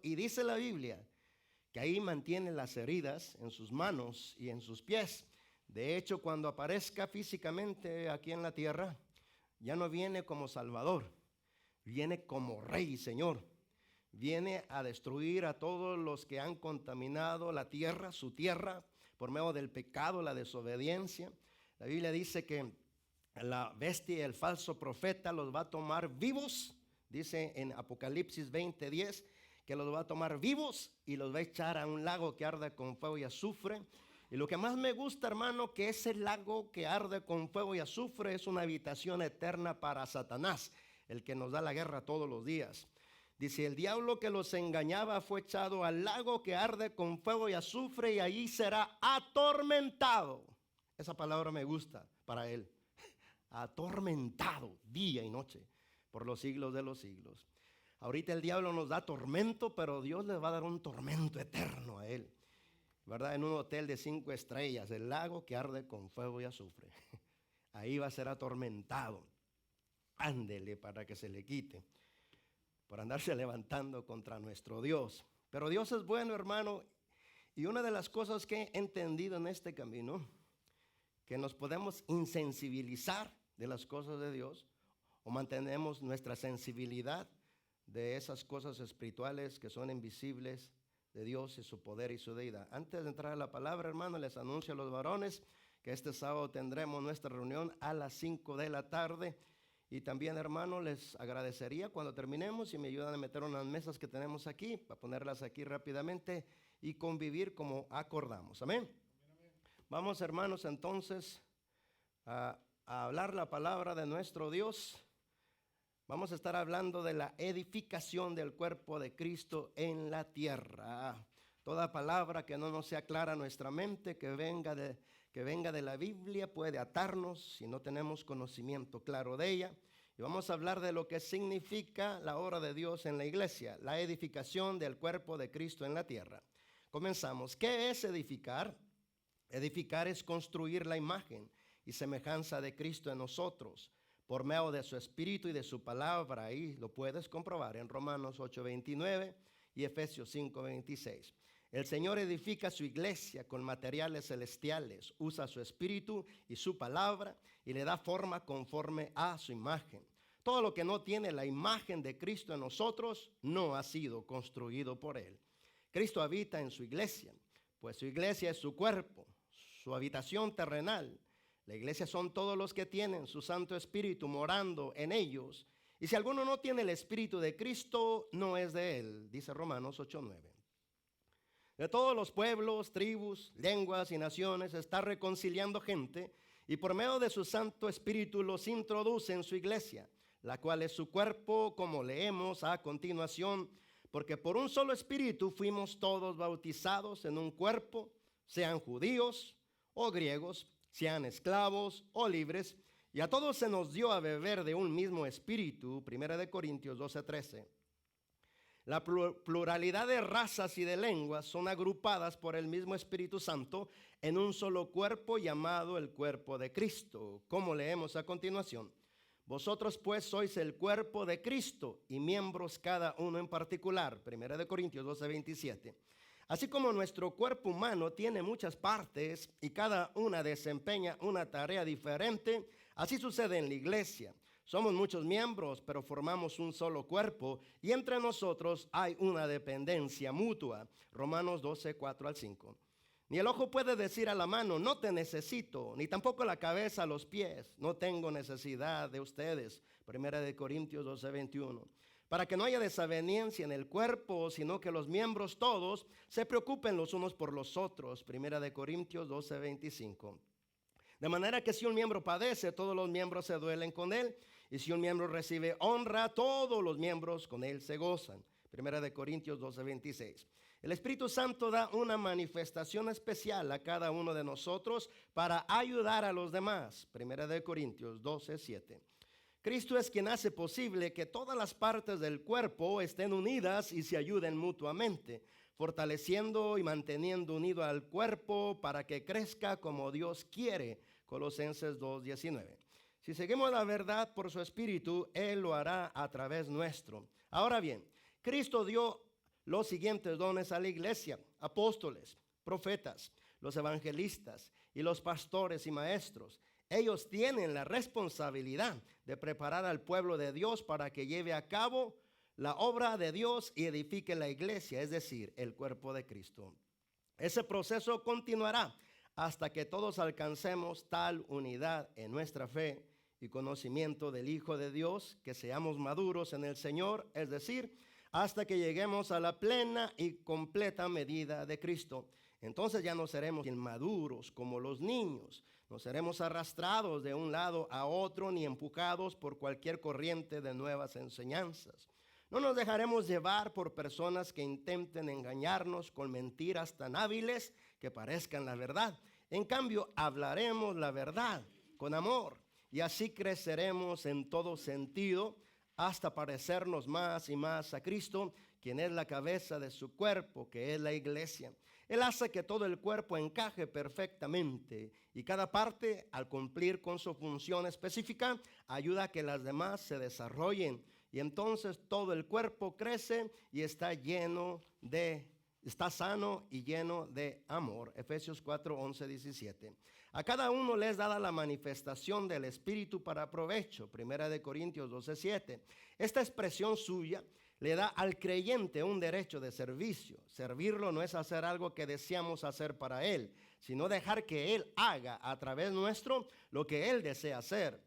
y dice la Biblia que ahí mantiene las heridas en sus manos y en sus pies. De hecho, cuando aparezca físicamente aquí en la tierra, ya no viene como Salvador, viene como Rey y Señor. Viene a destruir a todos los que han contaminado la tierra, su tierra, por medio del pecado, la desobediencia. La Biblia dice que la bestia y el falso profeta los va a tomar vivos. Dice en Apocalipsis 20:10 que los va a tomar vivos y los va a echar a un lago que arde con fuego y azufre. Y lo que más me gusta, hermano, que ese lago que arde con fuego y azufre es una habitación eterna para Satanás, el que nos da la guerra todos los días. Dice, el diablo que los engañaba fue echado al lago que arde con fuego y azufre y allí será atormentado. Esa palabra me gusta para él. Atormentado día y noche por los siglos de los siglos. Ahorita el diablo nos da tormento, pero Dios le va a dar un tormento eterno a él, ¿verdad? En un hotel de 5 estrellas, el lago que arde con fuego y azufre. Ahí va a ser atormentado. Ándele para que se le quite, por andarse levantando contra nuestro Dios. Pero Dios es bueno, hermano, y una de las cosas que he entendido en este camino, que nos podemos insensibilizar de las cosas de Dios, o mantenemos nuestra sensibilidad de esas cosas espirituales que son invisibles de Dios y su poder y su deidad. Antes de entrar a la palabra, hermano, les anuncio a los varones que este sábado tendremos nuestra reunión a las 5 de la tarde. Y también, hermano, les agradecería cuando terminemos si me ayudan a meter unas mesas que tenemos aquí, para ponerlas aquí rápidamente y convivir como acordamos. Amén. Vamos, hermanos, entonces a hablar la palabra de nuestro Dios. Vamos a estar hablando de la edificación del cuerpo de Cristo en la tierra. Toda palabra que no nos sea clara a nuestra mente, que venga de la Biblia, puede atarnos si no tenemos conocimiento claro de ella. Y vamos a hablar de lo que significa la obra de Dios en la iglesia, la edificación del cuerpo de Cristo en la tierra. Comenzamos. ¿Qué es edificar? Edificar es construir la imagen y semejanza de Cristo en nosotros, por medio de su Espíritu y de su palabra. Ahí lo puedes comprobar en Romanos 8:29 y Efesios 5:26. El Señor edifica su iglesia con materiales celestiales, usa su Espíritu y su palabra y le da forma conforme a su imagen. Todo lo que no tiene la imagen de Cristo en nosotros no ha sido construido por Él. Cristo habita en su iglesia, pues su iglesia es su cuerpo, su habitación terrenal. La iglesia son todos los que tienen su Santo Espíritu morando en ellos. Y si alguno no tiene el Espíritu de Cristo, no es de Él, dice Romanos 8:9. De todos los pueblos, tribus, lenguas y naciones está reconciliando gente y por medio de su Santo Espíritu los introduce en su iglesia, la cual es su cuerpo, como leemos a continuación, porque por un solo Espíritu fuimos todos bautizados en un cuerpo, sean judíos o griegos, sean esclavos o libres, y a todos se nos dio a beber de un mismo Espíritu, 1 Corintios 12:13. La pluralidad de razas y de lenguas son agrupadas por el mismo Espíritu Santo en un solo cuerpo llamado el cuerpo de Cristo, como leemos a continuación. Vosotros pues sois el cuerpo de Cristo y miembros cada uno en particular, 1 Corintios 12:27. Así como nuestro cuerpo humano tiene muchas partes y cada una desempeña una tarea diferente, así sucede en la iglesia. Somos muchos miembros, pero formamos un solo cuerpo y entre nosotros hay una dependencia mutua. Romanos 12:4-5. Ni el ojo puede decir a la mano, no te necesito, ni tampoco la cabeza a los pies, no tengo necesidad de ustedes. 1 Corintios 12:21. Para que no haya desaveniencia en el cuerpo, sino que los miembros todos se preocupen los unos por los otros. 1 Corintios 12:25. De manera que si un miembro padece, todos los miembros se duelen con él. Y si un miembro recibe honra, todos los miembros con él se gozan. 1 Corintios 12:26. El Espíritu Santo da una manifestación especial a cada uno de nosotros para ayudar a los demás. 1 Corintios 12:7. Cristo es quien hace posible que todas las partes del cuerpo estén unidas y se ayuden mutuamente, fortaleciendo y manteniendo unido al cuerpo para que crezca como Dios quiere. Colosenses 2:19. Si seguimos la verdad por su Espíritu, Él lo hará a través nuestro. Ahora bien, Cristo dio los siguientes dones a la iglesia: apóstoles, profetas, los evangelistas y los pastores y maestros. Ellos tienen la responsabilidad de preparar al pueblo de Dios para que lleve a cabo la obra de Dios y edifique la iglesia, es decir, el cuerpo de Cristo. Ese proceso continuará hasta que todos alcancemos tal unidad en nuestra fe y conocimiento del Hijo de Dios, que seamos maduros en el Señor, es decir, hasta que lleguemos a la plena y completa medida de Cristo. Entonces ya no seremos inmaduros como los niños, no seremos arrastrados de un lado a otro ni empujados por cualquier corriente de nuevas enseñanzas. No nos dejaremos llevar por personas que intenten engañarnos con mentiras tan hábiles que parezcan la verdad. En cambio, hablaremos la verdad con amor y así creceremos en todo sentido hasta parecernos más y más a Cristo, quien es la cabeza de su cuerpo, que es la iglesia. Él hace que todo el cuerpo encaje perfectamente y cada parte, al cumplir con su función específica, ayuda a que las demás se desarrollen. Y entonces todo el cuerpo crece y está sano y lleno de amor. Efesios 4, 11, 17. A cada uno les es dada la manifestación del Espíritu para provecho. 1 Corintios 12, 7. Esta expresión suya le da al creyente un derecho de servicio. Servirlo no es hacer algo que deseamos hacer para Él, sino dejar que Él haga a través nuestro lo que Él desea hacer.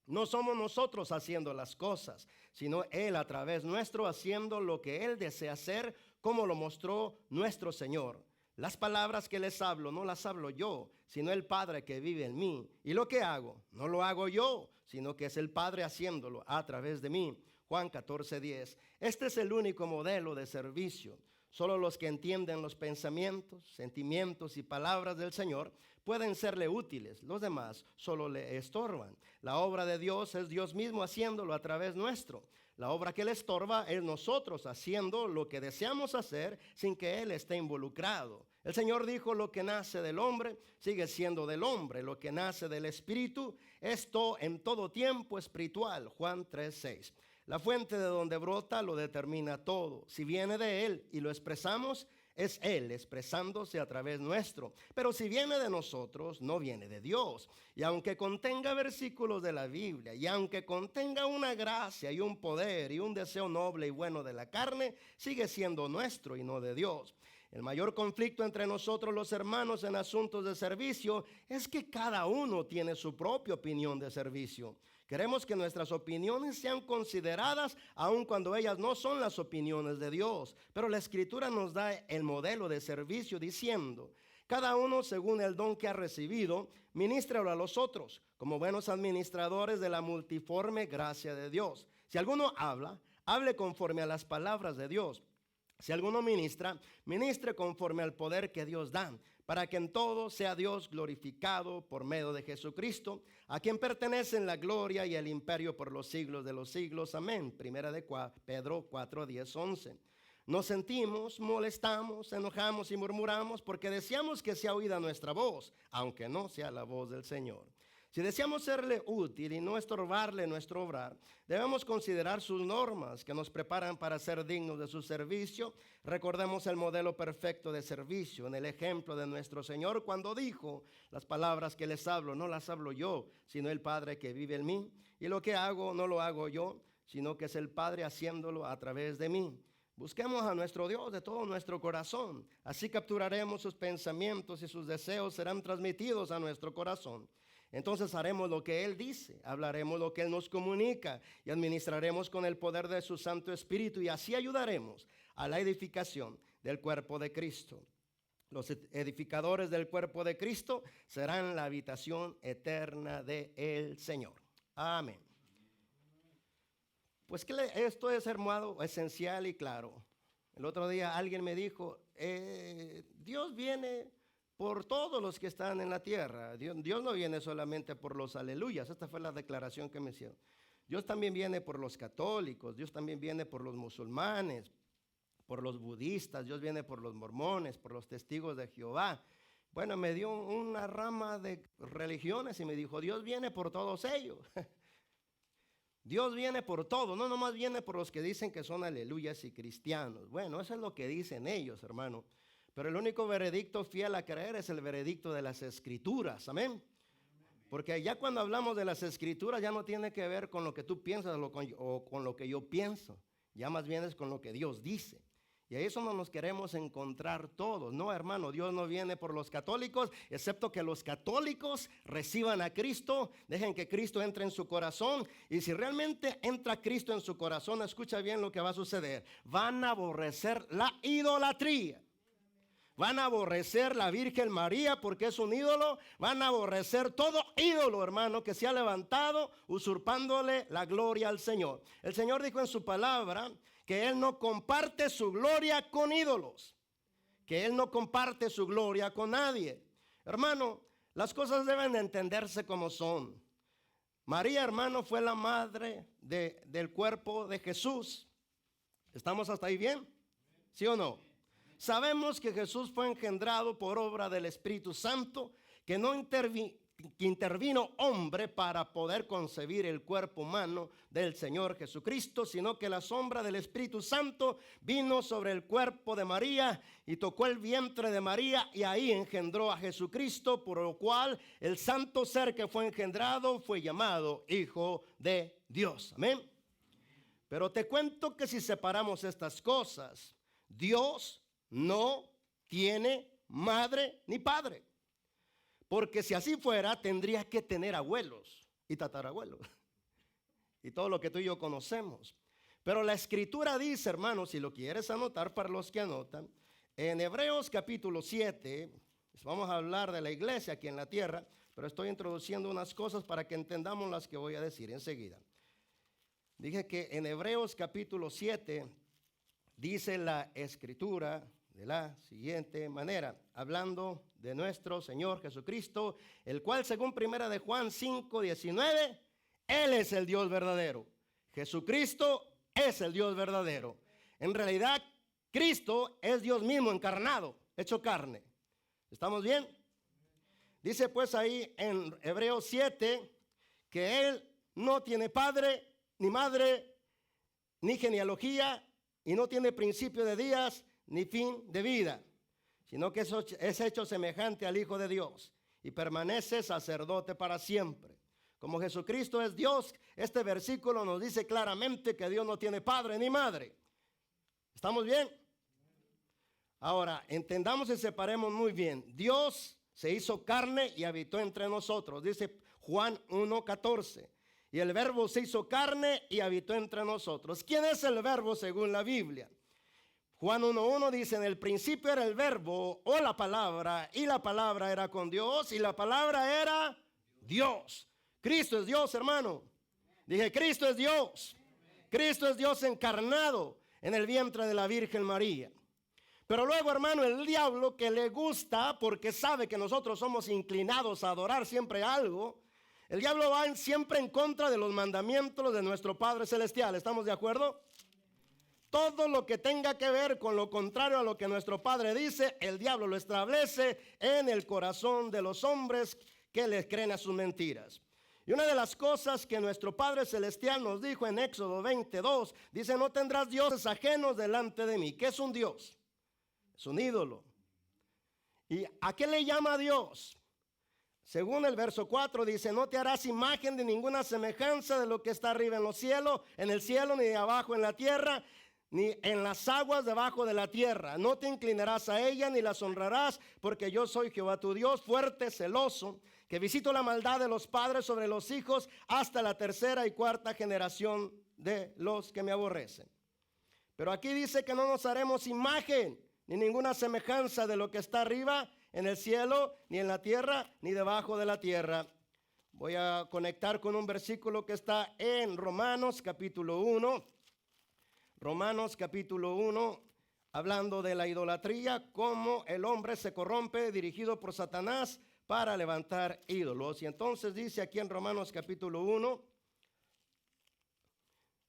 No somos nosotros haciendo las cosas, sino Él a través nuestro haciendo lo que Él desea hacer, como lo mostró nuestro Señor. Las palabras que les hablo no las hablo yo, sino el Padre que vive en mí. Y lo que hago, no lo hago yo, sino que es el Padre haciéndolo a través de mí. Juan 14, 10. Este es el único modelo de servicio. Solo los que entienden los pensamientos, sentimientos y palabras del Señor pueden serle útiles. Los demás solo le estorban. La obra de Dios es Dios mismo haciéndolo a través nuestro. La obra que le estorba es nosotros haciendo lo que deseamos hacer sin que Él esté involucrado. El Señor dijo: lo que nace del hombre sigue siendo del hombre. Lo que nace del Espíritu, esto en todo tiempo espiritual. Juan 3, 6. La fuente de donde brota lo determina todo. Si viene de Él y lo expresamos, es Él expresándose a través nuestro. Pero si viene de nosotros, no viene de Dios. Y aunque contenga versículos de la Biblia, y aunque contenga una gracia y un poder y un deseo noble y bueno de la carne, sigue siendo nuestro y no de Dios. El mayor conflicto entre nosotros los hermanos en asuntos de servicio es que cada uno tiene su propia opinión de servicio. Queremos que nuestras opiniones sean consideradas aun cuando ellas no son las opiniones de Dios. Pero la Escritura nos da el modelo de servicio diciendo: cada uno según el don que ha recibido, ministrelo a los otros, como buenos administradores de la multiforme gracia de Dios. Si alguno habla, hable conforme a las palabras de Dios. Si alguno ministra, ministre conforme al poder que Dios da, para que en todo sea Dios glorificado por medio de Jesucristo, a quien pertenecen la gloria y el imperio por los siglos de los siglos. Amén. Primera de Pedro 4, 10, 11. Nos sentimos, molestamos, enojamos y murmuramos porque deseamos que sea oída nuestra voz, aunque no sea la voz del Señor. Si deseamos serle útil y no estorbarle nuestro obrar, debemos considerar sus normas que nos preparan para ser dignos de su servicio. Recordemos el modelo perfecto de servicio en el ejemplo de nuestro Señor cuando dijo: las palabras que les hablo no las hablo yo, sino el Padre que vive en mí. Y lo que hago no lo hago yo, sino que es el Padre haciéndolo a través de mí. Busquemos a nuestro Dios de todo nuestro corazón. Así capturaremos sus pensamientos y sus deseos serán transmitidos a nuestro corazón. Entonces haremos lo que Él dice, hablaremos lo que Él nos comunica y administraremos con el poder de su Santo Espíritu, y así ayudaremos a la edificación del cuerpo de Cristo. Los edificadores del cuerpo de Cristo serán la habitación eterna del Señor. Amén. Pues que esto es, hermano, esencial y claro. El otro día alguien me dijo: Dios viene por todos los que están en la tierra. Dios no viene solamente por los aleluyas. Esta fue la declaración que me hicieron. Dios también viene por los católicos, Dios también viene por los musulmanes, por los budistas, Dios viene por los mormones, por los testigos de Jehová. Bueno, me dio una rama de religiones y me dijo: Dios viene por todos ellos. Dios viene por todo, no nomás viene por los que dicen que son aleluyas y cristianos. Bueno, eso es lo que dicen ellos, hermano. Pero el único veredicto fiel a creer es el veredicto de las Escrituras, amén. Porque ya cuando hablamos de las Escrituras ya no tiene que ver con lo que tú piensas o con lo que yo pienso. Ya más bien es con lo que Dios dice. Y a eso no nos queremos encontrar todos. No, hermano, Dios no viene por los católicos, excepto que los católicos reciban a Cristo, dejen que Cristo entre en su corazón. Y si realmente entra Cristo en su corazón, escucha bien lo que va a suceder. Van a aborrecer la idolatría. Van a aborrecer la Virgen María porque es un ídolo. Van a aborrecer todo ídolo, hermano, que se ha levantado usurpándole la gloria al Señor. El Señor dijo en su palabra que Él no comparte su gloria con ídolos, que Él no comparte su gloria con nadie. Hermano, las cosas deben de entenderse como son. María, hermano, fue la madre del cuerpo de Jesús. ¿Estamos hasta ahí bien? ¿Sí o no? Sabemos que Jesús fue engendrado por obra del Espíritu Santo, que intervino hombre para poder concebir el cuerpo humano del Señor Jesucristo, sino que la sombra del Espíritu Santo vino sobre el cuerpo de María y tocó el vientre de María y ahí engendró a Jesucristo, por lo cual el santo ser que fue engendrado fue llamado Hijo de Dios. Amén. Pero te cuento que si separamos estas cosas, Dios no tiene madre ni padre. Porque si así fuera, tendría que tener abuelos y tatarabuelos. Y todo lo que tú y yo conocemos. Pero la Escritura dice, hermanos, si lo quieres anotar para los que anotan, en Hebreos capítulo 7, vamos a hablar de la iglesia aquí en la tierra, pero estoy introduciendo unas cosas para que entendamos las que voy a decir enseguida. Dije que en Hebreos capítulo 7 dice la Escritura de la siguiente manera, hablando de nuestro Señor Jesucristo, el cual según primera de Juan 5:19, Él es el Dios verdadero. Jesucristo es el Dios verdadero. En realidad, Cristo es Dios mismo encarnado, hecho carne. ¿Estamos bien? Dice pues ahí en Hebreos 7 que Él no tiene padre, ni madre, ni genealogía, y no tiene principio de días, ni fin de vida, sino que es hecho semejante al Hijo de Dios y permanece sacerdote para siempre. Como Jesucristo es Dios, este versículo nos dice claramente que Dios no tiene padre ni madre. ¿Estamos bien? Ahora, entendamos y separemos muy bien. Dios se hizo carne y habitó entre nosotros, dice Juan 1:14. Y el verbo se hizo carne y habitó entre nosotros. ¿Quién es el verbo según la Biblia? Juan 1:1 dice, en el principio era el verbo o la palabra, y la palabra era con Dios, y la palabra era Dios. Cristo es Dios, hermano. Dije, Cristo es Dios. Cristo es Dios encarnado en el vientre de la Virgen María. Pero luego, hermano, el diablo, que le gusta porque sabe que nosotros somos inclinados a adorar siempre algo, el diablo va siempre en contra de los mandamientos de nuestro Padre Celestial. ¿Estamos de acuerdo? Todo lo que tenga que ver con lo contrario a lo que nuestro Padre dice, el diablo lo establece en el corazón de los hombres que les creen a sus mentiras. Y una de las cosas que nuestro Padre Celestial nos dijo en Éxodo 22, dice, no tendrás dioses ajenos delante de mí. ¿Qué es un dios? Es un ídolo. ¿Y a qué le llama Dios? Según el verso 4 dice, no te harás imagen de ninguna semejanza de lo que está arriba en el cielo, ni de abajo en la tierra, ni en las aguas debajo de la tierra. No te inclinarás a ella ni las honrarás, porque yo soy Jehová tu Dios, fuerte, celoso, que visito la maldad de los padres sobre los hijos hasta la tercera y cuarta generación de los que me aborrecen. Pero aquí dice que no nos haremos imagen ni ninguna semejanza de lo que está arriba en el cielo, ni en la tierra, ni debajo de la tierra. Voy a conectar con un versículo que está en Romanos capítulo 1. Romanos capítulo 1, hablando de la idolatría, cómo el hombre se corrompe dirigido por Satanás para levantar ídolos. Y entonces dice aquí en Romanos capítulo 1,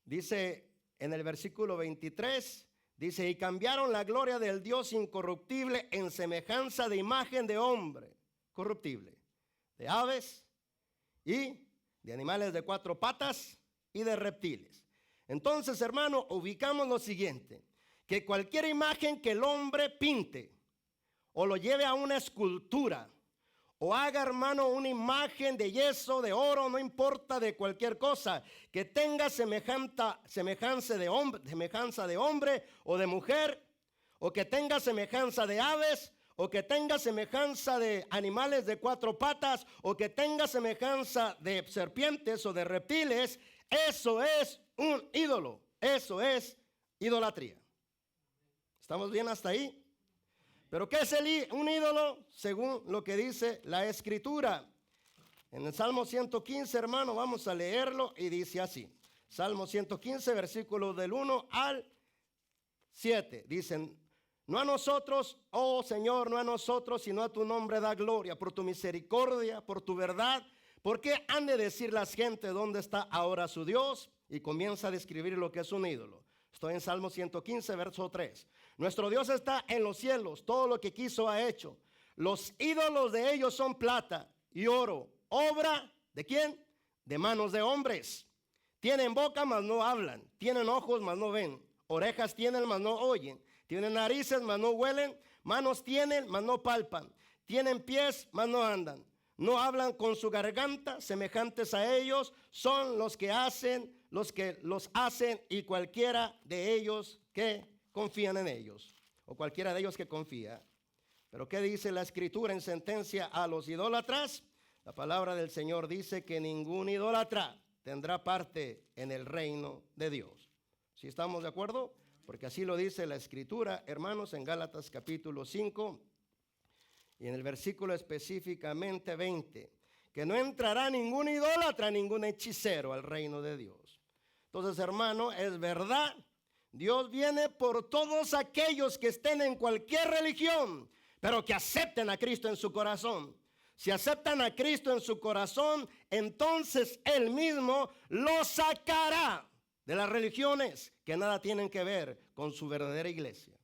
dice en el versículo 23, dice, y cambiaron la gloria del Dios incorruptible en semejanza de imagen de hombre corruptible, de aves y de animales de cuatro patas y de reptiles. Entonces, hermano, ubicamos lo siguiente, que cualquier imagen que el hombre pinte o lo lleve a una escultura o haga, hermano, una imagen de yeso, de oro, no importa, de cualquier cosa que tenga semejanza de hombre o de mujer, o que tenga semejanza de aves, o que tenga semejanza de animales de 4 patas, o que tenga semejanza de serpientes o de reptiles, eso es un ídolo, eso es idolatría. ¿Estamos bien hasta ahí? Pero ¿qué es un ídolo? Según lo que dice la Escritura. En el Salmo 115, hermano, vamos a leerlo y dice así. Salmo 115, versículos del 1 al 7. Dicen: no a nosotros, oh Señor, no a nosotros, sino a tu nombre da gloria, por tu misericordia, por tu verdad. ¿Por qué han de decir las gentes dónde está ahora su Dios? Y comienza a describir lo que es un ídolo. Estoy en Salmo 115, verso 3. Nuestro Dios está en los cielos, todo lo que quiso ha hecho. Los ídolos de ellos son plata y oro, obra ¿de quién? De manos de hombres. Tienen boca, mas no hablan. Tienen ojos, mas no ven. Orejas tienen, mas no oyen. Tienen narices, mas no huelen. Manos tienen, mas no palpan. Tienen pies, mas no andan. No hablan con su garganta. Semejantes a ellos son los que los hacen y cualquiera de ellos que confían en ellos, o cualquiera de ellos que confía. Pero ¿qué dice la Escritura en sentencia a los idólatras? La palabra del Señor dice que ningún idólatra tendrá parte en el reino de Dios. ¿Sí estamos de acuerdo? Porque así lo dice la Escritura, hermanos, en Gálatas capítulo 5 y en el versículo específicamente 20, que no entrará ningún idólatra, ningún hechicero al reino de Dios. Entonces, hermano, es verdad, Dios viene por todos aquellos que estén en cualquier religión, pero que acepten a Cristo en su corazón. Si aceptan a Cristo en su corazón, entonces Él mismo los sacará de las religiones que nada tienen que ver con su verdadera iglesia.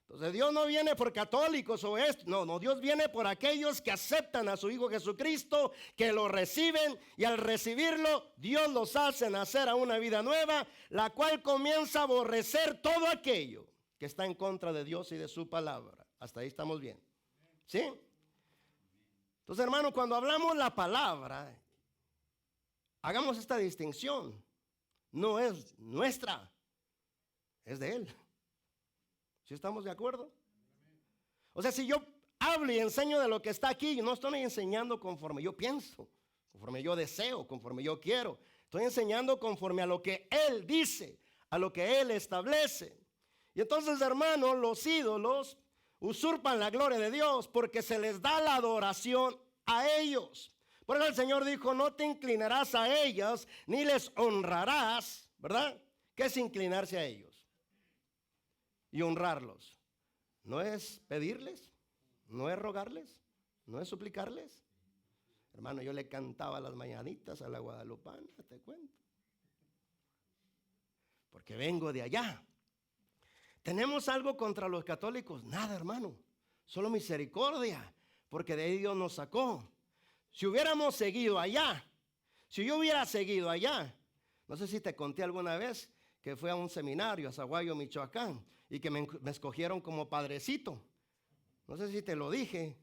Entonces Dios no viene por católicos o esto, no, Dios viene por aquellos que aceptan a su Hijo Jesucristo, que lo reciben, y al recibirlo Dios los hace nacer a una vida nueva, la cual comienza a aborrecer todo aquello que está en contra de Dios y de su palabra. Hasta ahí estamos bien, ¿sí? Entonces, hermano, cuando hablamos la palabra, hagamos esta distinción. No es nuestra, es de Él. ¿Sí estamos de acuerdo? O sea, si yo hablo y enseño de lo que está aquí, yo no estoy enseñando conforme yo pienso, conforme yo deseo, conforme yo quiero. Estoy enseñando conforme a lo que Él dice, a lo que Él establece. Y entonces, hermanos, los ídolos usurpan la gloria de Dios porque se les da la adoración a ellos. Por eso el Señor dijo: no te inclinarás a ellas ni les honrarás, ¿verdad? ¿Qué es inclinarse a ellos? Y honrarlos. ¿No es pedirles? ¿No es rogarles? ¿No es suplicarles? Hermano, yo le cantaba las mañanitas a la guadalupana, te cuento. Porque vengo de allá. ¿Tenemos algo contra los católicos? Nada, hermano. Solo misericordia, porque de ahí Dios nos sacó. Si hubiéramos seguido allá, si yo hubiera seguido allá, no sé si te conté alguna vez que fui a un seminario a Zaguayo, Michoacán, y que me escogieron como padrecito. No sé si te lo dije,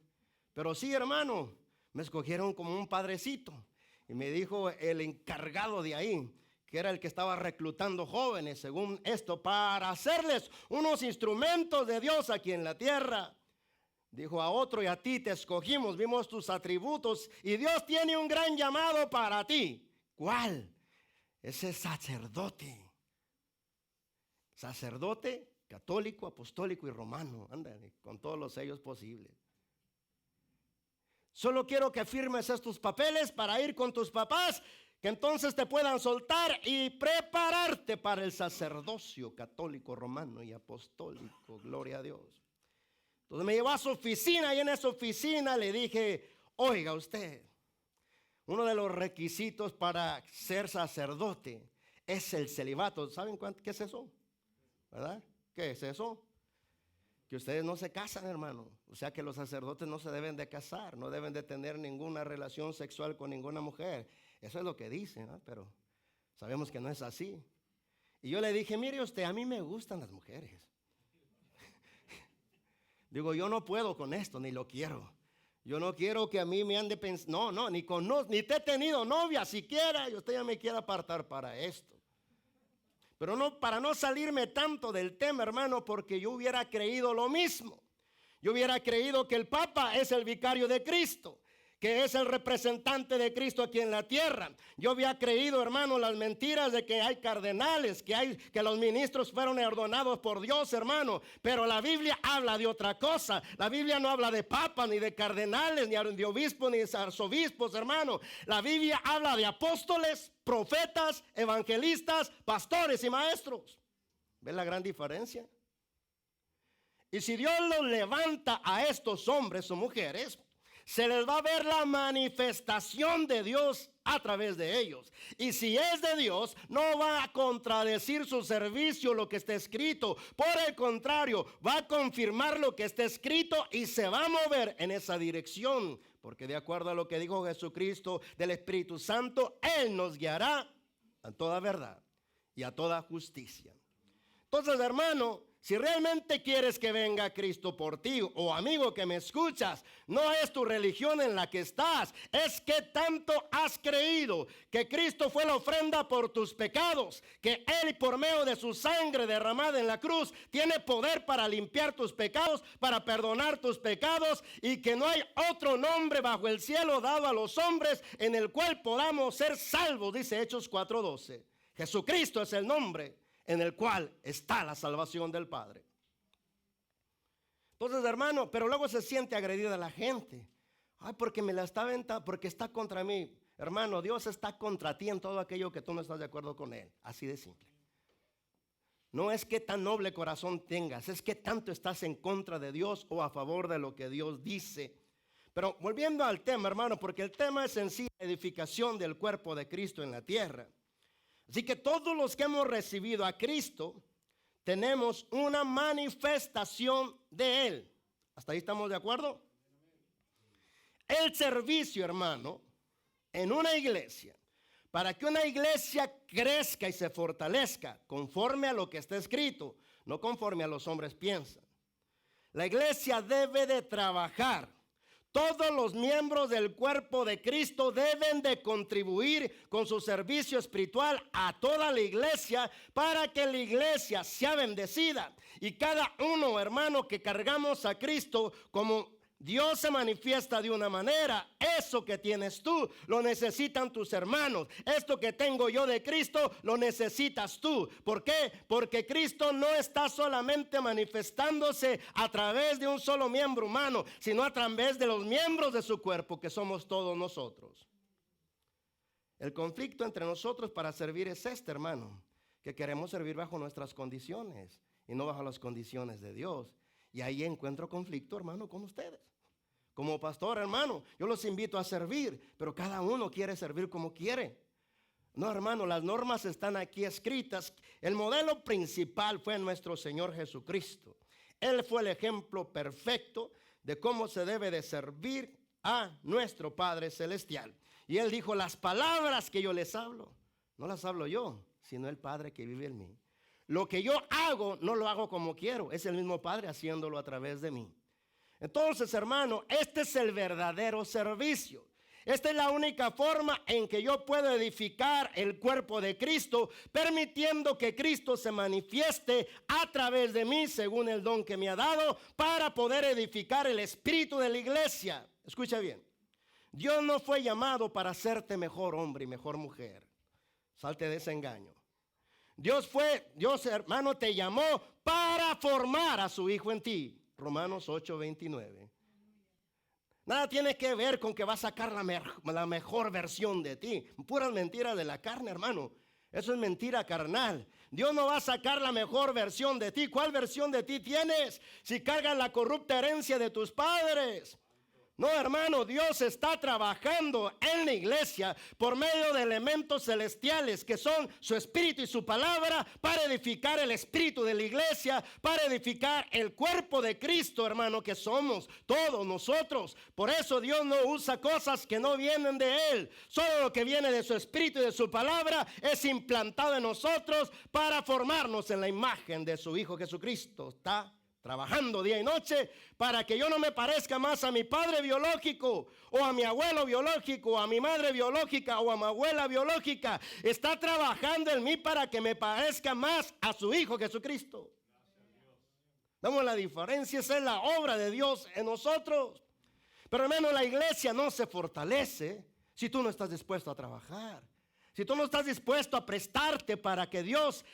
pero sí, hermano, me escogieron como un padrecito. Y me dijo el encargado de ahí, que era el que estaba reclutando jóvenes, según esto, para hacerles unos instrumentos de Dios aquí en la tierra. Dijo a otro: y a ti te escogimos, vimos tus atributos, y Dios tiene un gran llamado para ti. ¿Cuál? Ese sacerdote. Sacerdote católico, apostólico y romano. Ándale, con todos los sellos posibles. Solo quiero que firmes estos papeles para ir con tus papás, que entonces te puedan soltar y prepararte para el sacerdocio católico, romano y apostólico. Gloria a Dios. Entonces me llevó a su oficina, y en esa oficina le dije: oiga usted, uno de los requisitos para ser sacerdote es el celibato. ¿Saben qué es eso? ¿Verdad? ¿Qué es eso? Que ustedes no se casan, hermano. O sea que los sacerdotes no se deben de casar, no deben de tener ninguna relación sexual con ninguna mujer. Eso es lo que dicen, ¿no? Pero Sabemos que no es así. Y yo le dije, mire usted, a mí me gustan las mujeres. Digo, yo no puedo con esto, ni lo quiero. Yo no quiero que a mí me ande pensando, ni te he tenido novia siquiera, y usted ya me quiere apartar para esto. Pero no, para no salirme tanto del tema, hermano, porque yo hubiera creído lo mismo. Yo hubiera creído que el Papa es el vicario de Cristo, que es el representante de Cristo aquí en la tierra. Yo había creído, hermano, las mentiras de que hay cardenales, que los ministros fueron ordenados por Dios, hermano. Pero la Biblia habla de otra cosa. La Biblia no habla de papas, ni de cardenales, ni de obispos, ni de arzobispos, hermano. La Biblia habla de apóstoles, profetas, evangelistas, pastores y maestros. ¿Ven la gran diferencia? Y si Dios los levanta a estos hombres o mujeres, se les va a ver la manifestación de Dios a través de ellos. Y si es de Dios, no va a contradecir su servicio lo que está escrito. Por el contrario, va a confirmar lo que está escrito y se va a mover en esa dirección. Porque de acuerdo a lo que dijo Jesucristo del Espíritu Santo, Él nos guiará a toda verdad y a toda justicia. Entonces, hermano, si realmente quieres que venga Cristo por ti, o amigo que me escuchas, no es tu religión en la que estás, es que tanto has creído que Cristo fue la ofrenda por tus pecados, que Él por medio de su sangre derramada en la cruz tiene poder para limpiar tus pecados, para perdonar tus pecados, y que no hay otro nombre bajo el cielo dado a los hombres en el cual podamos ser salvos, dice Hechos 4:12. Jesucristo es el nombre en el cual está la salvación del Padre. Entonces, hermano, pero luego se siente agredida la gente. Ay, porque me la está aventando, porque está contra mí. Hermano, Dios está contra ti en todo aquello que tú no estás de acuerdo con Él. Así de simple. No es que tan noble corazón tengas, es que tanto estás en contra de Dios o a favor de lo que Dios dice. Pero volviendo al tema, hermano, porque el tema es en sí la edificación del cuerpo de Cristo en la tierra. Así que todos los que hemos recibido a Cristo tenemos una manifestación de Él. ¿Hasta ahí estamos de acuerdo? El servicio, hermano, en una iglesia, para que una iglesia crezca y se fortalezca conforme a lo que está escrito, no conforme a los hombres piensan. La iglesia debe de trabajar. Todos los miembros del cuerpo de Cristo deben de contribuir con su servicio espiritual a toda la iglesia para que la iglesia sea bendecida. Y cada uno, hermano, que cargamos a Cristo, como Dios se manifiesta de una manera, eso que tienes tú lo necesitan tus hermanos. Esto que tengo yo de Cristo lo necesitas tú. ¿Por qué? Porque Cristo no está solamente manifestándose a través de un solo miembro humano, sino a través de los miembros de su cuerpo, que somos todos nosotros. El conflicto entre nosotros para servir es este, hermano, que queremos servir bajo nuestras condiciones y no bajo las condiciones de Dios. Y ahí encuentro conflicto, hermano, con ustedes. Como pastor, hermano, yo los invito a servir, pero cada uno quiere servir como quiere. No, hermano, las normas están aquí escritas. El modelo principal fue nuestro Señor Jesucristo. Él fue el ejemplo perfecto de cómo se debe de servir a nuestro Padre Celestial. Y Él dijo, las palabras que yo les hablo, no las hablo yo, sino el Padre que vive en mí. Lo que yo hago, no lo hago como quiero, es el mismo Padre haciéndolo a través de mí. Entonces, hermano, este es el verdadero servicio. Esta es la única forma en que yo puedo edificar el cuerpo de Cristo, permitiendo que Cristo se manifieste a través de mí, según el don que me ha dado, para poder edificar el espíritu de la iglesia. Escucha bien, Dios no fue llamado para hacerte mejor hombre y mejor mujer. Salte de ese engaño. Dios, hermano, te llamó para formar a su Hijo en ti. Romanos 8:29. Nada tiene que ver con que va a sacar la mejor versión de ti. Puras mentiras de la carne, hermano. Eso es mentira carnal. Dios no va a sacar la mejor versión de ti. ¿Cuál versión de ti tienes? Si cargas la corrupta herencia de tus padres. No, hermano, Dios está trabajando en la iglesia por medio de elementos celestiales que son su espíritu y su palabra para edificar el espíritu de la iglesia, para edificar el cuerpo de Cristo, hermano, que somos todos nosotros. Por eso Dios no usa cosas que no vienen de Él. Solo lo que viene de su espíritu y de su palabra es implantado en nosotros para formarnos en la imagen de su Hijo Jesucristo. Está trabajando día y noche para que yo no me parezca más a mi padre biológico o a mi abuelo biológico o a mi madre biológica o a mi abuela biológica. Está trabajando en mí para que me parezca más a su Hijo Jesucristo. Damos la diferencia, esa es la obra de Dios en nosotros. Pero hermano, la iglesia no se fortalece si tú no estás dispuesto a trabajar. Si tú no estás dispuesto a prestarte para que Dios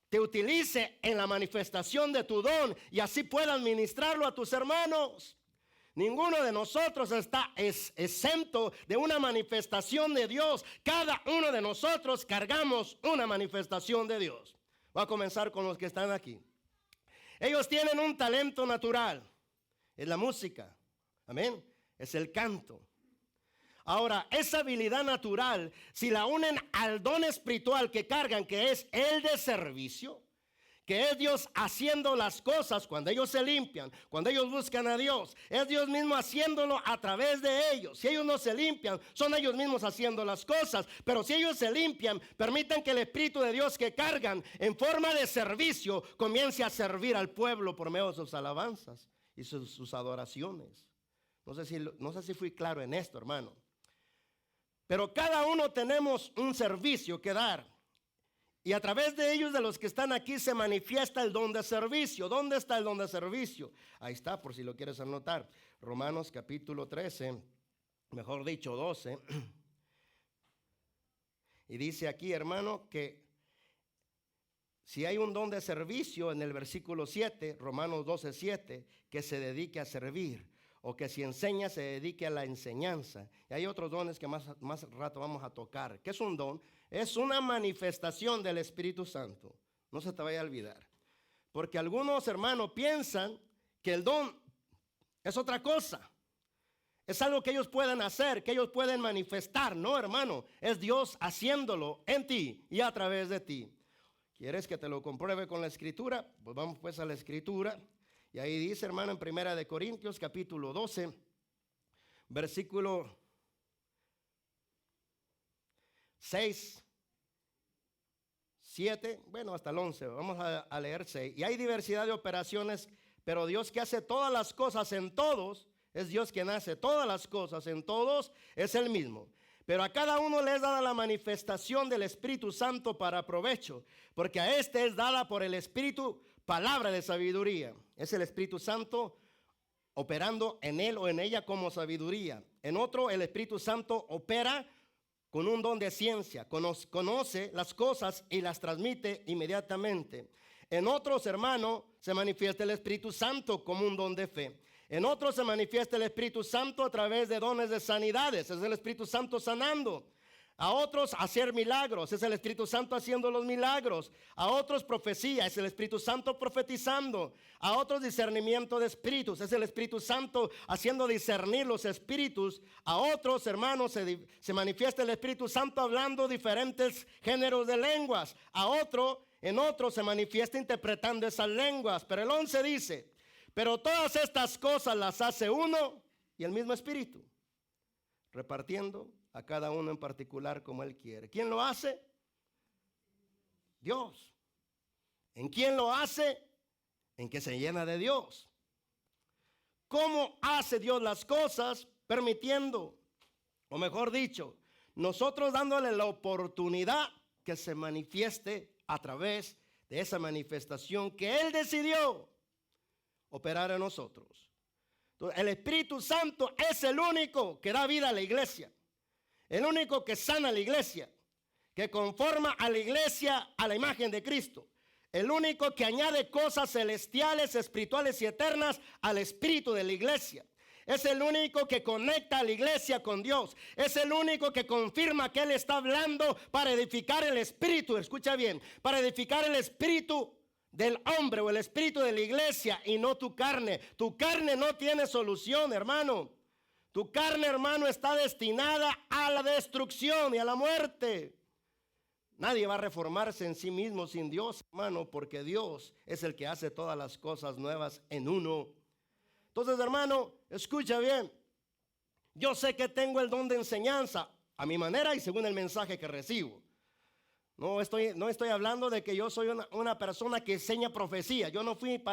te utilice en la manifestación de tu don y así puedas ministrarlo a tus hermanos. Ninguno de nosotros está exento de una manifestación de Dios. Cada uno de nosotros cargamos una manifestación de Dios. Voy a comenzar con los que están aquí. Ellos tienen un talento natural, es la música, amén, es el canto. Ahora, esa habilidad natural, si la unen al don espiritual que cargan, que es el de servicio, que es Dios haciendo las cosas cuando ellos se limpian, cuando ellos buscan a Dios, es Dios mismo haciéndolo a través de ellos. Si ellos no se limpian, son ellos mismos haciendo las cosas, pero si ellos se limpian, permitan que el Espíritu de Dios que cargan en forma de servicio comience a servir al pueblo por medio de sus alabanzas y sus adoraciones. No sé si fui claro en esto, hermano. Pero cada uno tenemos un servicio que dar. Y a través de ellos, de los que están aquí, se manifiesta el don de servicio. ¿Dónde está el don de servicio? Ahí está, por si lo quieres anotar. Romanos capítulo 13, mejor dicho 12. Y dice aquí, hermano, que si hay un don de servicio en el versículo 7, Romanos 12, 7, que se dedique a servir. O que si enseña se dedique a la enseñanza. Y hay otros dones que más rato vamos a tocar. ¿Qué es un don? Es una manifestación del Espíritu Santo. No se te vaya a olvidar. Porque algunos hermanos piensan que el don es otra cosa. Es algo que ellos pueden hacer, que ellos pueden manifestar. No, hermano, es Dios haciéndolo en ti y a través de ti. ¿Quieres que te lo compruebe con la Escritura? Pues vamos pues a la Escritura. Y ahí dice, hermano, en 1 Corintios capítulo 12, versículo 6, 7, bueno, hasta el 11, vamos a leer 6. Y hay diversidad de operaciones, pero Dios que hace todas las cosas en todos, es Dios quien hace todas las cosas en todos, es el mismo. Pero a cada uno le es dada la manifestación del Espíritu Santo para provecho, porque a este es dada por el Espíritu palabra de sabiduría. Es el Espíritu Santo operando en él o en ella como sabiduría. En otro, el Espíritu Santo opera con un don de ciencia, conoce las cosas y las transmite inmediatamente. En otros, hermanos, se manifiesta el Espíritu Santo como un don de fe. En otros se manifiesta el Espíritu Santo a través de dones de sanidades, es el Espíritu Santo sanando. A otros hacer milagros, es el Espíritu Santo haciendo los milagros. A otros profecía, es el Espíritu Santo profetizando. A otros discernimiento de espíritus, es el Espíritu Santo haciendo discernir los espíritus. A otros, hermanos, se manifiesta el Espíritu Santo hablando diferentes géneros de lenguas. En otros se manifiesta interpretando esas lenguas. Pero el 11 dice, pero todas estas cosas las hace uno y el mismo Espíritu, repartiendo a cada uno en particular como Él quiere. ¿Quién lo hace? Dios. ¿En quién lo hace? En que se llena de Dios. ¿Cómo hace Dios las cosas? Permitiendo, o mejor dicho, nosotros dándole la oportunidad que se manifieste a través de esa manifestación que Él decidió operar en nosotros. Entonces, el Espíritu Santo es el único que da vida a la iglesia. El único que sana a la iglesia, que conforma a la iglesia a la imagen de Cristo. El único que añade cosas celestiales, espirituales y eternas al espíritu de la iglesia. Es el único que conecta a la iglesia con Dios. Es el único que confirma que Él está hablando para edificar el espíritu. Escucha bien, para edificar el espíritu del hombre o el espíritu de la iglesia y no tu carne. Tu carne no tiene solución, hermano. Tu carne, hermano, está destinada a la destrucción y a la muerte. Nadie va a reformarse en sí mismo sin Dios, hermano, porque Dios es el que hace todas las cosas nuevas en uno. Entonces, hermano, escucha bien. Yo sé que tengo el don de enseñanza a mi manera y según el mensaje que recibo. No estoy hablando de que yo soy una persona que enseña profecía. Yo no fui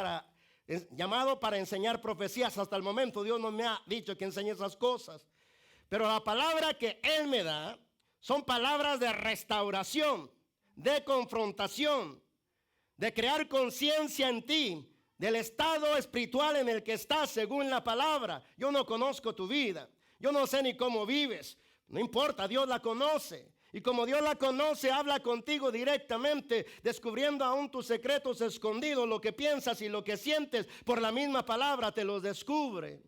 llamado para enseñar profecías. Hasta el momento Dios no me ha dicho que enseñe esas cosas. Pero la palabra que Él me da son palabras de restauración, de confrontación, de crear conciencia en ti del estado espiritual en el que estás según la palabra. Yo no conozco tu vida. Yo no sé ni cómo vives. No importa, Dios la conoce. Y como Dios la conoce, habla contigo directamente, descubriendo aún tus secretos escondidos, lo que piensas y lo que sientes. Por la misma palabra te los descubre.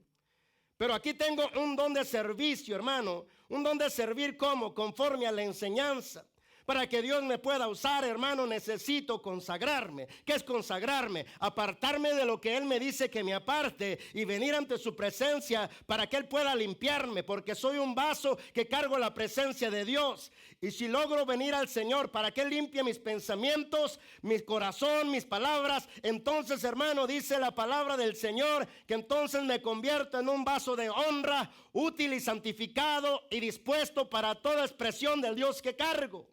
Pero aquí tengo un don de servicio, hermano. Un don de servir como conforme a la enseñanza. Para que Dios me pueda usar, hermano, necesito consagrarme. ¿Qué es consagrarme? Apartarme de lo que Él me dice que me aparte y venir ante su presencia para que Él pueda limpiarme, porque soy un vaso que cargo la presencia de Dios. Y si logro venir al Señor para que Él limpie mis pensamientos, mi corazón, mis palabras, entonces, hermano, dice la palabra del Señor, que entonces me convierto en un vaso de honra, útil y santificado y dispuesto para toda expresión del Dios que cargo.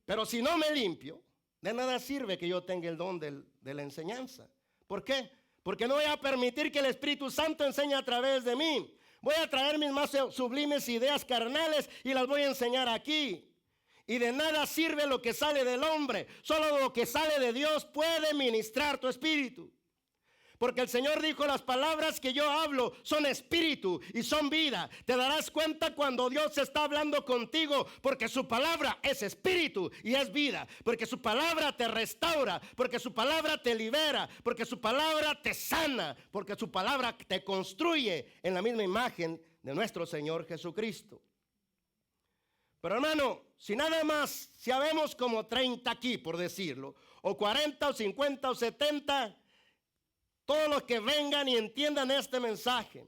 Pero si no me limpio, de nada sirve que yo tenga el don de la enseñanza. ¿Por qué? Porque no voy a permitir que el Espíritu Santo enseñe a través de mí. Voy a traer mis más sublimes ideas carnales y las voy a enseñar aquí. Y de nada sirve lo que sale del hombre. Solo lo que sale de Dios puede ministrar tu espíritu. Porque el Señor dijo, las palabras que yo hablo son espíritu y son vida. Te darás cuenta cuando Dios está hablando contigo, porque su palabra es espíritu y es vida. Porque su palabra te restaura, porque su palabra te libera, porque su palabra te sana, porque su palabra te construye en la misma imagen de nuestro Señor Jesucristo. Pero hermano, si nada más, si habemos como 30 aquí, por decirlo, o 40 o 50 o 70, todos los que vengan y entiendan este mensaje,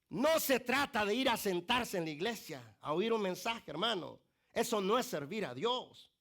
no se trata de ir a sentarse en la iglesia a oír un mensaje, hermano. Eso no es servir a Dios.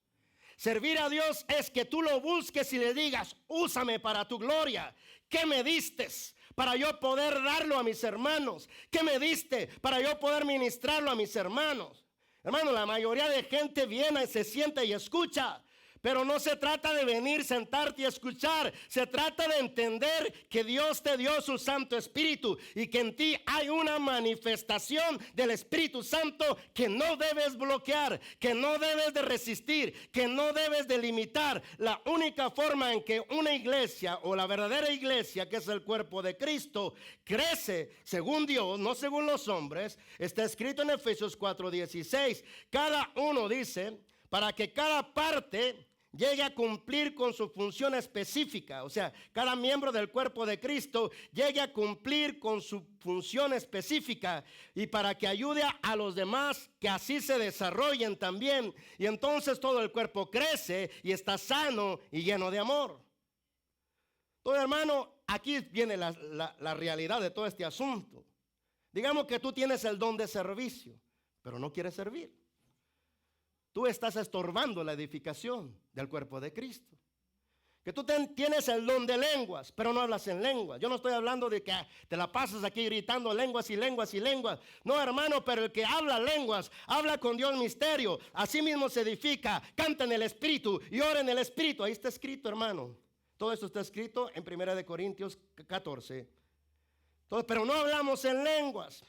Servir a Dios es que tú lo busques y le digas, úsame para tu gloria. ¿Qué me diste para yo poder darlo a mis hermanos? ¿Qué me diste para yo poder ministrarlo a mis hermanos? Hermano, la mayoría de gente viene, se sienta y escucha. Pero no se trata de venir, sentarte y escuchar. Se trata de entender que Dios te dio su Santo Espíritu y que en ti hay una manifestación del Espíritu Santo que no debes bloquear, que no debes de resistir, que no debes de limitar. La única forma en que una iglesia o la verdadera iglesia, que es el cuerpo de Cristo, crece según Dios, no según los hombres, está escrito en Efesios 4:16. Cada uno dice, para que cada parte llegue a cumplir con su función específica. O sea, cada miembro del cuerpo de Cristo llegue a cumplir con su función específica y para que ayude a los demás que así se desarrollen también. Y entonces todo el cuerpo crece y está sano y lleno de amor. Entonces, hermano, aquí viene la realidad de todo este asunto. Digamos que tú tienes el don de servicio, pero no quieres servir. Tú estás estorbando la edificación del cuerpo de Cristo. Que tú tienes el don de lenguas, pero no hablas en lenguas. Yo no estoy hablando de que te la pasas aquí gritando lenguas y lenguas y lenguas. No, hermano, pero el que habla lenguas, habla con Dios misterio. Así mismo se edifica, canta en el Espíritu y ora en el Espíritu. Ahí está escrito, hermano. Todo esto está escrito en 1 Corintios 14. Entonces, pero no hablamos en lenguas.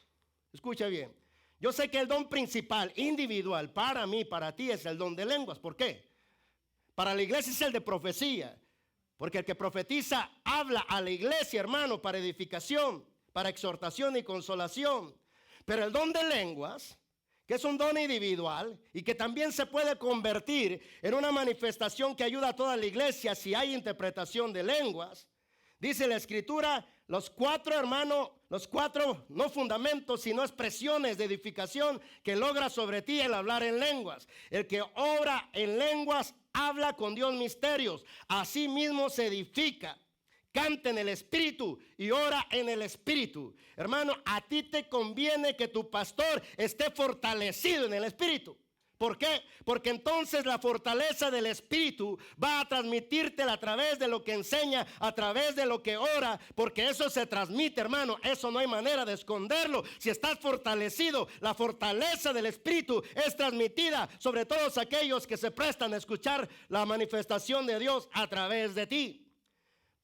Escucha bien. Yo sé que el don principal, individual, para mí, para ti, es el don de lenguas. ¿Por qué? Para la iglesia es el de profecía. Porque el que profetiza habla a la iglesia, hermano, para edificación, para exhortación y consolación. Pero el don de lenguas, que es un don individual y que también se puede convertir en una manifestación que ayuda a toda la iglesia si hay interpretación de lenguas. Dice la Escritura, los cuatro, hermanos, los cuatro no fundamentos, sino expresiones de edificación que logra sobre ti el hablar en lenguas. El que obra en lenguas habla con Dios misterios. Así mismo se edifica canta en el Espíritu y ora en el Espíritu. Hermano, a ti te conviene que tu pastor esté fortalecido en el Espíritu. ¿Por qué? Porque entonces la fortaleza del Espíritu va a transmitírtela a través de lo que enseña, a través de lo que ora, porque eso se transmite, hermano. Eso no hay manera de esconderlo. Si estás fortalecido, la fortaleza del Espíritu es transmitida sobre todos aquellos que se prestan a escuchar la manifestación de Dios a través de ti.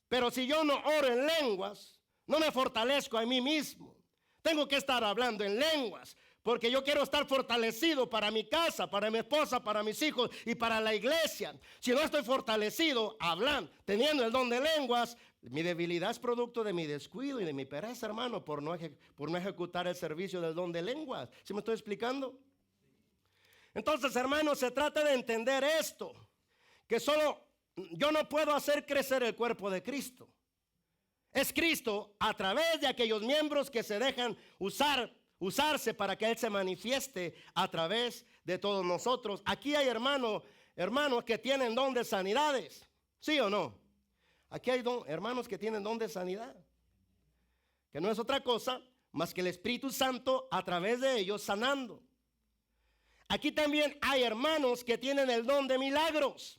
Pero si yo no oro en lenguas, no me fortalezco a mí mismo. Tengo que estar hablando en lenguas, porque yo quiero estar fortalecido para mi casa, para mi esposa, para mis hijos y para la iglesia. Si no estoy fortalecido, hablando, teniendo el don de lenguas, mi debilidad es producto de mi descuido y de mi pereza, hermano, por no ejecutar el servicio del don de lenguas. ¿Sí me estoy explicando? Entonces, hermano, se trata de entender esto, que solo yo no puedo hacer crecer el cuerpo de Cristo. Es Cristo a través de aquellos miembros que se dejan usarse para que Él se manifieste a través de todos nosotros. Aquí hay hermanos que tienen don de sanidades, ¿sí o no? Aquí hay hermanos que tienen don de sanidad, que no es otra cosa más que el Espíritu Santo a través de ellos sanando. Aquí también hay hermanos que tienen el don de milagros.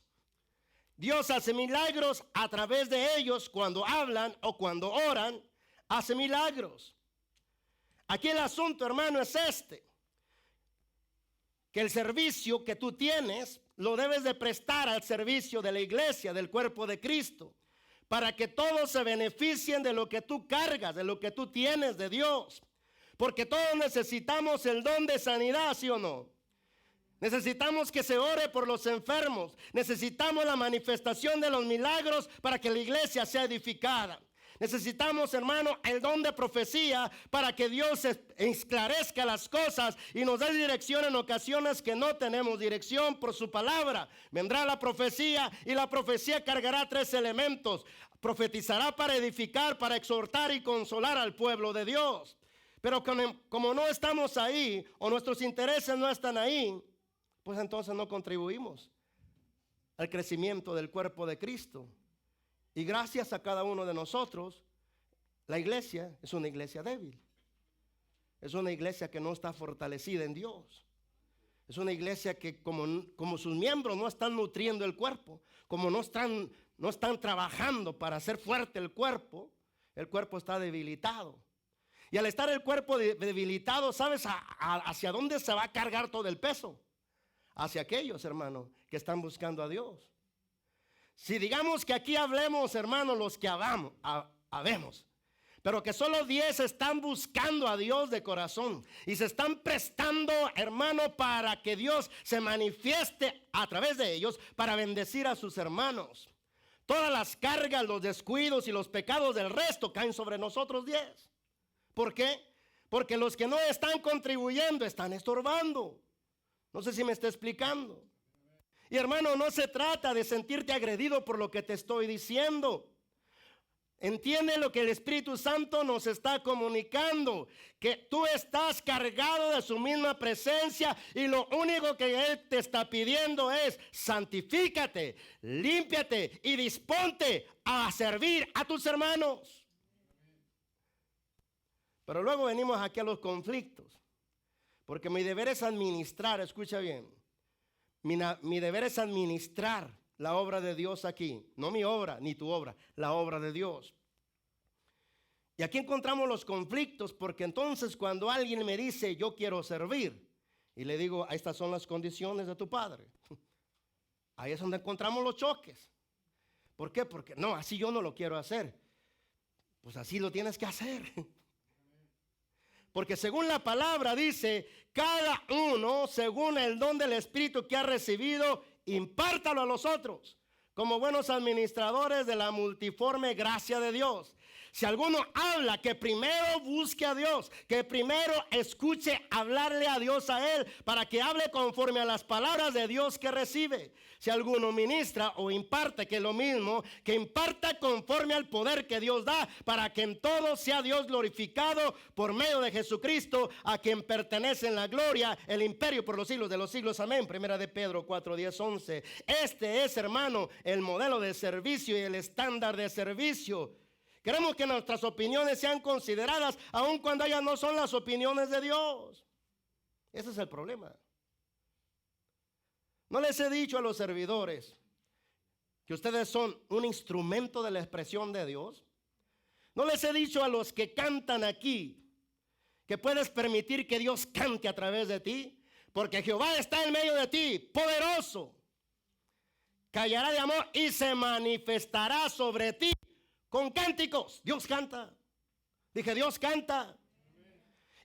Dios hace milagros a través de ellos cuando hablan o cuando oran, hace milagros. Aquí el asunto, hermano, es que el servicio que tú tienes lo debes de prestar al servicio de la iglesia, del cuerpo de Cristo, para que todos se beneficien de lo que tú cargas, de lo que tú tienes de Dios. Porque todos necesitamos el don de sanidad, ¿sí o no? Necesitamos que se ore por los enfermos. Necesitamos la manifestación de los milagros para que la iglesia sea edificada. Necesitamos, hermano, el don de profecía para que Dios esclarezca las cosas y nos dé dirección en ocasiones que no tenemos dirección por su palabra. Vendrá la profecía y la profecía cargará 3 elementos. Profetizará para edificar, para exhortar y consolar al pueblo de Dios. Pero como no estamos ahí o nuestros intereses no están ahí, pues entonces no contribuimos al crecimiento del cuerpo de Cristo. Y gracias a cada uno de nosotros, la iglesia es una iglesia débil. Es una iglesia que no está fortalecida en Dios. Es una iglesia que como sus miembros no están nutriendo el cuerpo, como no están trabajando para hacer fuerte el cuerpo está debilitado. Y al estar el cuerpo debilitado, ¿sabes hacia dónde se va a cargar todo el peso? Hacia aquellos, hermanos, que están buscando a Dios. Si digamos que aquí hablemos, hermanos, los que habemos, pero que solo 10 están buscando a Dios de corazón y se están prestando, hermano, para que Dios se manifieste a través de ellos para bendecir a sus hermanos. Todas las cargas, los descuidos y los pecados del resto caen sobre nosotros 10. ¿Por qué? Porque los que no están contribuyendo están estorbando. No sé si me está explicando. Y hermano, no se trata de sentirte agredido por lo que te estoy diciendo. Entiende lo que el Espíritu Santo nos está comunicando, que tú estás cargado de su misma presencia y lo único que Él te está pidiendo es santifícate, límpiate y disponte a servir a tus hermanos. Pero luego venimos aquí a los conflictos, porque mi deber es administrar, escucha bien. Mi deber es administrar la obra de Dios aquí. No mi obra, ni tu obra, la obra de Dios. Y aquí encontramos los conflictos, porque entonces cuando alguien me dice yo quiero servir, y le digo estas son las condiciones de tu padre, ahí es donde encontramos los choques. ¿Por qué? Porque no, así yo no lo quiero hacer. Pues así lo tienes que hacer. Porque según la palabra dice, cada uno, según el don del Espíritu que ha recibido, impártalo a los otros, como buenos administradores de la multiforme gracia de Dios. Si alguno habla, que primero busque a Dios, que primero escuche hablarle a Dios a él, para que hable conforme a las palabras de Dios que recibe. Si alguno ministra o imparte, que es lo mismo, que imparta conforme al poder que Dios da, para que en todo sea Dios glorificado por medio de Jesucristo, a quien pertenece en la gloria, el imperio por los siglos de los siglos. Amén. Primera de Pedro 4, 10, 11. Este es, hermano, el modelo de servicio y el estándar de servicio Queremos que nuestras opiniones sean consideradas, aun cuando ellas no son las opiniones de Dios. Ese es el problema. ¿No les he dicho a los servidores que ustedes son un instrumento de la expresión de Dios? ¿No les he dicho a los que cantan aquí que puedes permitir que Dios cante a través de ti? Porque Jehová está en medio de ti, poderoso. Callará de amor y se manifestará sobre ti con cánticos. Dios canta. Dije, Dios canta.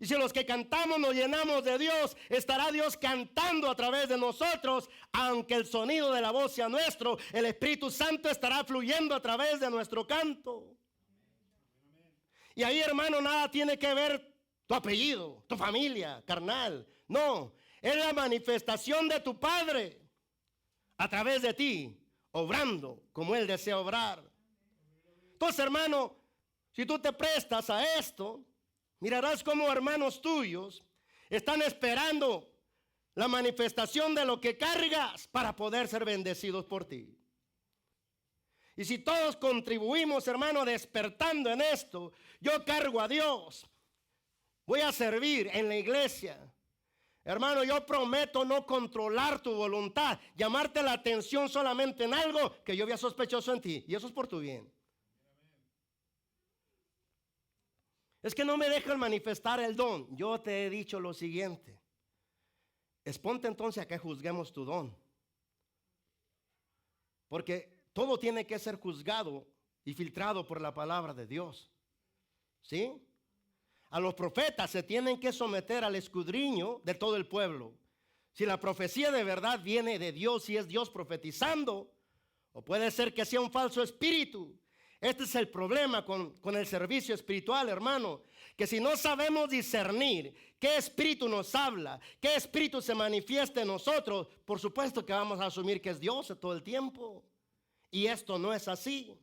Y si los que cantamos nos llenamos de Dios, estará Dios cantando a través de nosotros. Aunque el sonido de la voz sea nuestro, el Espíritu Santo estará fluyendo a través de nuestro canto. Y ahí, hermano, nada tiene que ver tu apellido, tu familia, carnal. No, es la manifestación de tu Padre a través de ti, obrando como Él desea obrar. Entonces, hermano, si tú te prestas a esto, mirarás cómo hermanos tuyos están esperando la manifestación de lo que cargas para poder ser bendecidos por ti. Y si todos contribuimos, hermano, despertando en esto, yo cargo a Dios, voy a servir en la iglesia. Hermano, yo prometo no controlar tu voluntad, llamarte la atención solamente en algo que yo vea sospechoso en ti, y eso es por tu bien. Es que no me dejan manifestar el don. Yo te he dicho lo siguiente: exponte entonces a que juzguemos tu don, porque todo tiene que ser juzgado y filtrado por la palabra de Dios. ¿Sí? A los profetas se tienen que someter al escudriño de todo el pueblo. Si la profecía de verdad viene de Dios y es Dios profetizando, o puede ser que sea un falso espíritu. Este es el problema con el servicio espiritual, hermano, que si no sabemos discernir qué espíritu nos habla, qué espíritu se manifiesta en nosotros, por supuesto que vamos a asumir que es Dios todo el tiempo. Y esto no es así.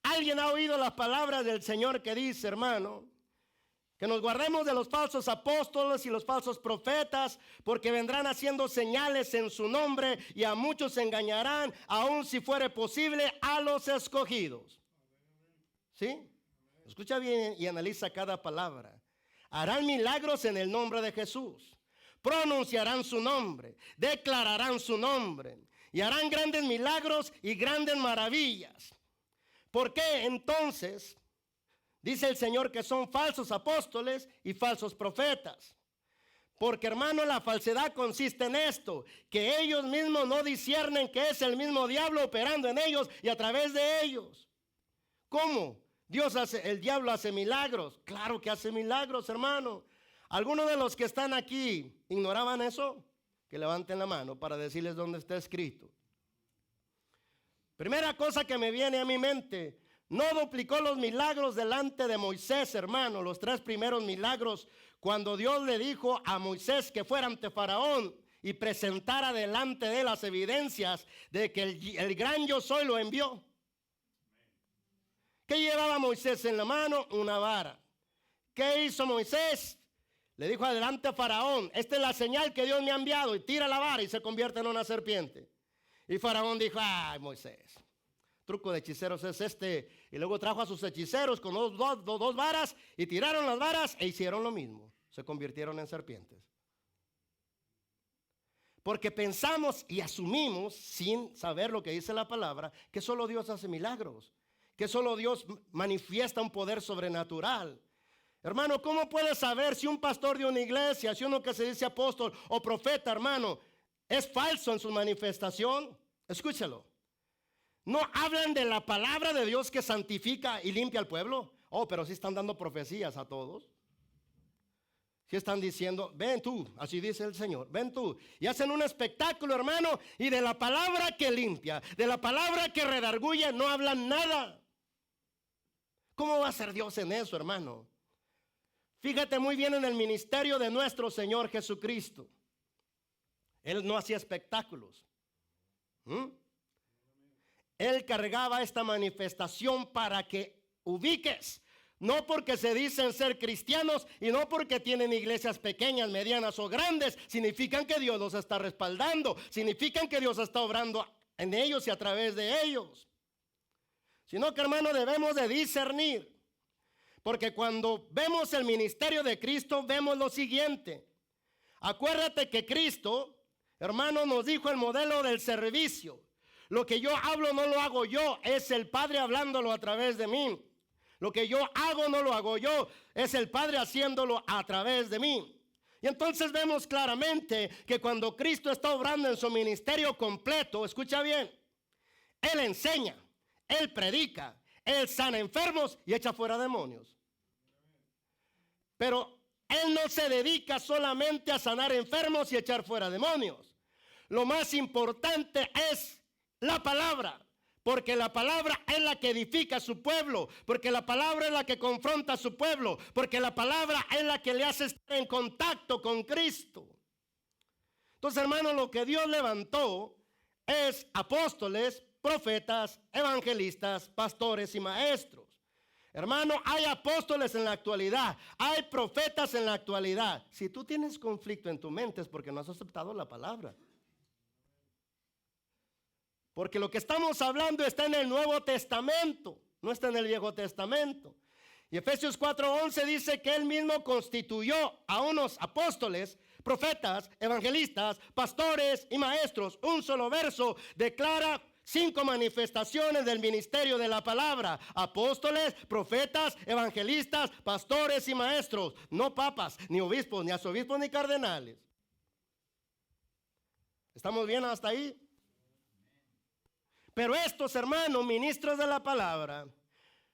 ¿Alguien ha oído las palabras del Señor que dice, hermano, que nos guardemos de los falsos apóstoles y los falsos profetas, porque vendrán haciendo señales en su nombre y a muchos engañarán, aun si fuere posible, a los escogidos? ¿Sí? Escucha bien y analiza cada palabra. Harán milagros en el nombre de Jesús, pronunciarán su nombre, declararán su nombre y harán grandes milagros y grandes maravillas. ¿Por qué entonces dice el Señor que son falsos apóstoles y falsos profetas? Porque, hermano, la falsedad consiste en esto, que ellos mismos no disciernen que es el mismo diablo operando en ellos y a través de ellos. ¿Cómo? El diablo hace milagros. Claro que hace milagros, hermano. ¿Algunos de los que están aquí ignoraban eso? Que levanten la mano para decirles dónde está escrito. Primera cosa que me viene a mi mente: no duplicó los milagros delante de Moisés, hermano. Los 3 primeros milagros, cuando Dios le dijo a Moisés que fuera ante Faraón y presentara delante de él las evidencias de que el gran yo soy lo envió. ¿Qué llevaba Moisés en la mano? Una vara. ¿Qué hizo Moisés? Le dijo adelante a Faraón: esta es la señal que Dios me ha enviado, y tira la vara y se convierte en una serpiente. Y Faraón dijo: ay, Moisés, truco de hechiceros es este. Y luego trajo a sus hechiceros con dos varas y tiraron las varas e hicieron lo mismo. Se convirtieron en serpientes. Porque pensamos y asumimos, sin saber lo que dice la palabra, que solo Dios hace milagros, que solo Dios manifiesta un poder sobrenatural. Hermano, ¿cómo puedes saber si un pastor de una iglesia, si uno que se dice apóstol o profeta, hermano, es falso en su manifestación? Escúchalo. ¿No hablan de la palabra de Dios que santifica y limpia al pueblo? Oh, pero sí están dando profecías a todos. Sí están diciendo: ven tú, así dice el Señor, ven tú. Y hacen un espectáculo, hermano, y de la palabra que limpia, de la palabra que redarguye, no hablan nada. ¿Cómo va a ser Dios en eso, hermano? Fíjate muy bien en el ministerio de nuestro Señor Jesucristo. Él no hacía espectáculos. Él cargaba esta manifestación para que ubiques. No porque se dicen ser cristianos y no porque tienen iglesias pequeñas, medianas o grandes, significan que Dios los está respaldando, significan que Dios está obrando en ellos y a través de ellos. sino que, hermano, debemos de discernir. Porque cuando vemos el ministerio de Cristo, vemos lo siguiente. Acuérdate que Cristo, hermano, nos dijo el modelo del servicio. Lo que yo hablo no lo hago yo, es el Padre hablándolo a través de mí. Lo que yo hago no lo hago yo, es el Padre haciéndolo a través de mí. Y entonces vemos claramente que cuando Cristo está obrando en su ministerio completo, escucha bien, Él enseña, Él predica, Él sana enfermos y echa fuera demonios. Pero Él no se dedica solamente a sanar enfermos y echar fuera demonios. Lo más importante es la palabra, porque la palabra es la que edifica a su pueblo, porque la palabra es la que confronta a su pueblo, porque la palabra es la que le hace estar en contacto con Cristo. Entonces, hermano, lo que Dios levantó es apóstoles, profetas, evangelistas, pastores y maestros. Hermano, hay apóstoles en la actualidad, hay profetas en la actualidad. Si tú tienes conflicto en tu mente es porque no has aceptado la palabra. Porque lo que estamos hablando está en el Nuevo Testamento, no está en el Viejo Testamento. Y Efesios 4:11 dice que Él mismo constituyó a unos apóstoles, profetas, evangelistas, pastores y maestros. Un solo verso declara 5 manifestaciones del ministerio de la palabra: apóstoles, profetas, evangelistas, pastores y maestros. No papas, ni obispos, ni arzobispos, ni cardenales. ¿Estamos bien hasta ahí? Pero estos hermanos, ministros de la palabra,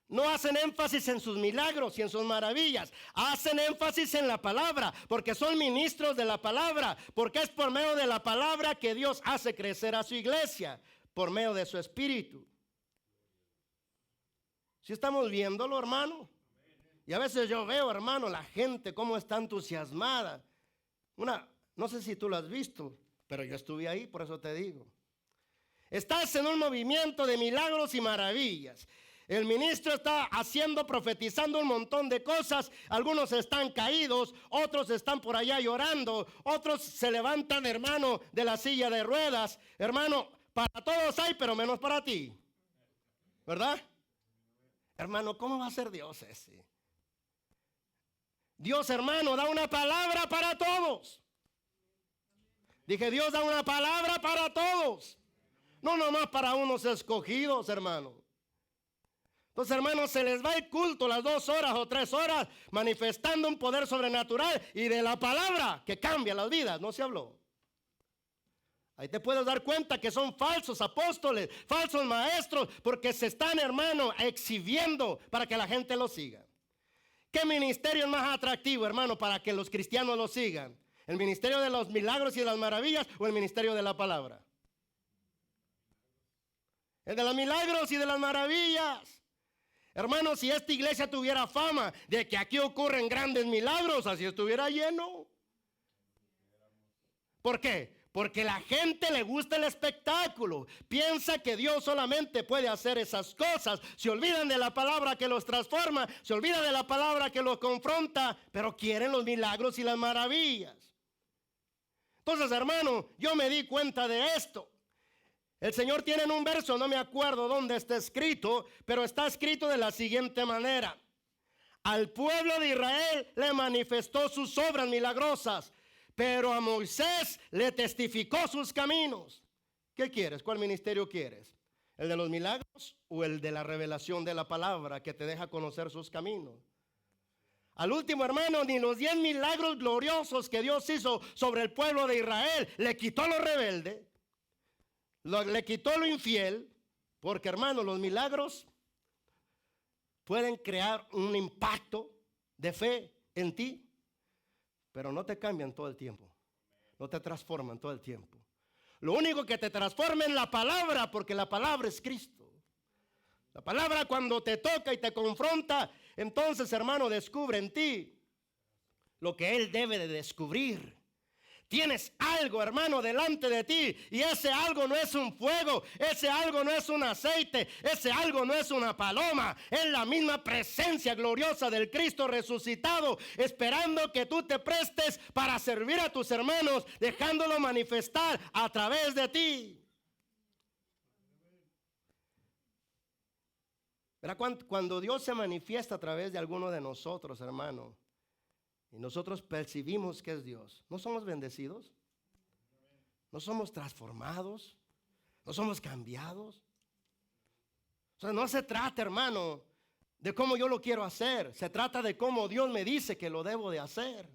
no hacen énfasis en sus milagros y en sus maravillas. Hacen énfasis en la palabra, porque son ministros de la palabra, porque es por medio de la palabra que Dios hace crecer a su iglesia, por medio de su espíritu. ¿Sí estamos viéndolo, hermano? Y a veces yo veo, hermano, la gente cómo está entusiasmada. No sé si tú lo has visto, pero yo estuve ahí, por eso te digo. Estás en un movimiento de milagros y maravillas. El ministro está haciendo, profetizando un montón de cosas. Algunos están caídos, otros están por allá llorando, otros se levantan, hermano, de la silla de ruedas. Hermano, para todos hay, pero menos para ti. ¿Verdad? Hermano, ¿cómo va a ser Dios ese? Dios, hermano, da una palabra para todos. Dije, Dios da una palabra para todos. No nomás para unos escogidos, hermano. Entonces, hermanos, se les va el culto las 2 horas o 3 horas manifestando un poder sobrenatural y de la palabra que cambia las vidas. No se habló. Ahí te puedes dar cuenta que son falsos apóstoles, falsos maestros, porque se están, hermano, exhibiendo para que la gente los siga. ¿Qué ministerio es más atractivo, hermano, para que los cristianos lo sigan? ¿El ministerio de los milagros y de las maravillas o el ministerio de la palabra? El de los milagros y de las maravillas. Hermano, si esta iglesia tuviera fama de que aquí ocurren grandes milagros, así estuviera lleno. ¿Por qué? Porque la gente le gusta el espectáculo. Piensa que Dios solamente puede hacer esas cosas. Se olvidan de la palabra que los transforma, se olvidan de la palabra que los confronta, pero quieren los milagros y las maravillas. Entonces, hermano, yo me di cuenta de esto. El Señor tiene en un verso, no me acuerdo dónde está escrito, pero está escrito de la siguiente manera: al pueblo de Israel le manifestó sus obras milagrosas, pero a Moisés le testificó sus caminos. ¿Qué quieres? ¿Cuál ministerio quieres? ¿El de los milagros o el de la revelación de la palabra que te deja conocer sus caminos? Al último, hermano, ni los 10 milagros gloriosos que Dios hizo sobre el pueblo de Israel le quitó lo rebelde. Le quitó lo infiel, porque, hermano, los milagros pueden crear un impacto de fe en ti, pero no te cambian todo el tiempo, no te transforman todo el tiempo. Lo único que te transforma es la palabra, porque la palabra es Cristo. La palabra, cuando te toca y te confronta, entonces, hermano, descubre en ti lo que Él debe de descubrir. Tienes algo, hermano, delante de ti, y ese algo no es un fuego, ese algo no es un aceite, ese algo no es una paloma, es la misma presencia gloriosa del Cristo resucitado, esperando que tú te prestes para servir a tus hermanos, dejándolo manifestar a través de ti. ¿Verdad? Cuando Dios se manifiesta a través de alguno de nosotros, hermano, y nosotros percibimos que es Dios, ¿no somos bendecidos? ¿No somos transformados? ¿No somos cambiados? O sea, no se trata, hermano, de cómo yo lo quiero hacer. Se trata de cómo Dios me dice que lo debo de hacer.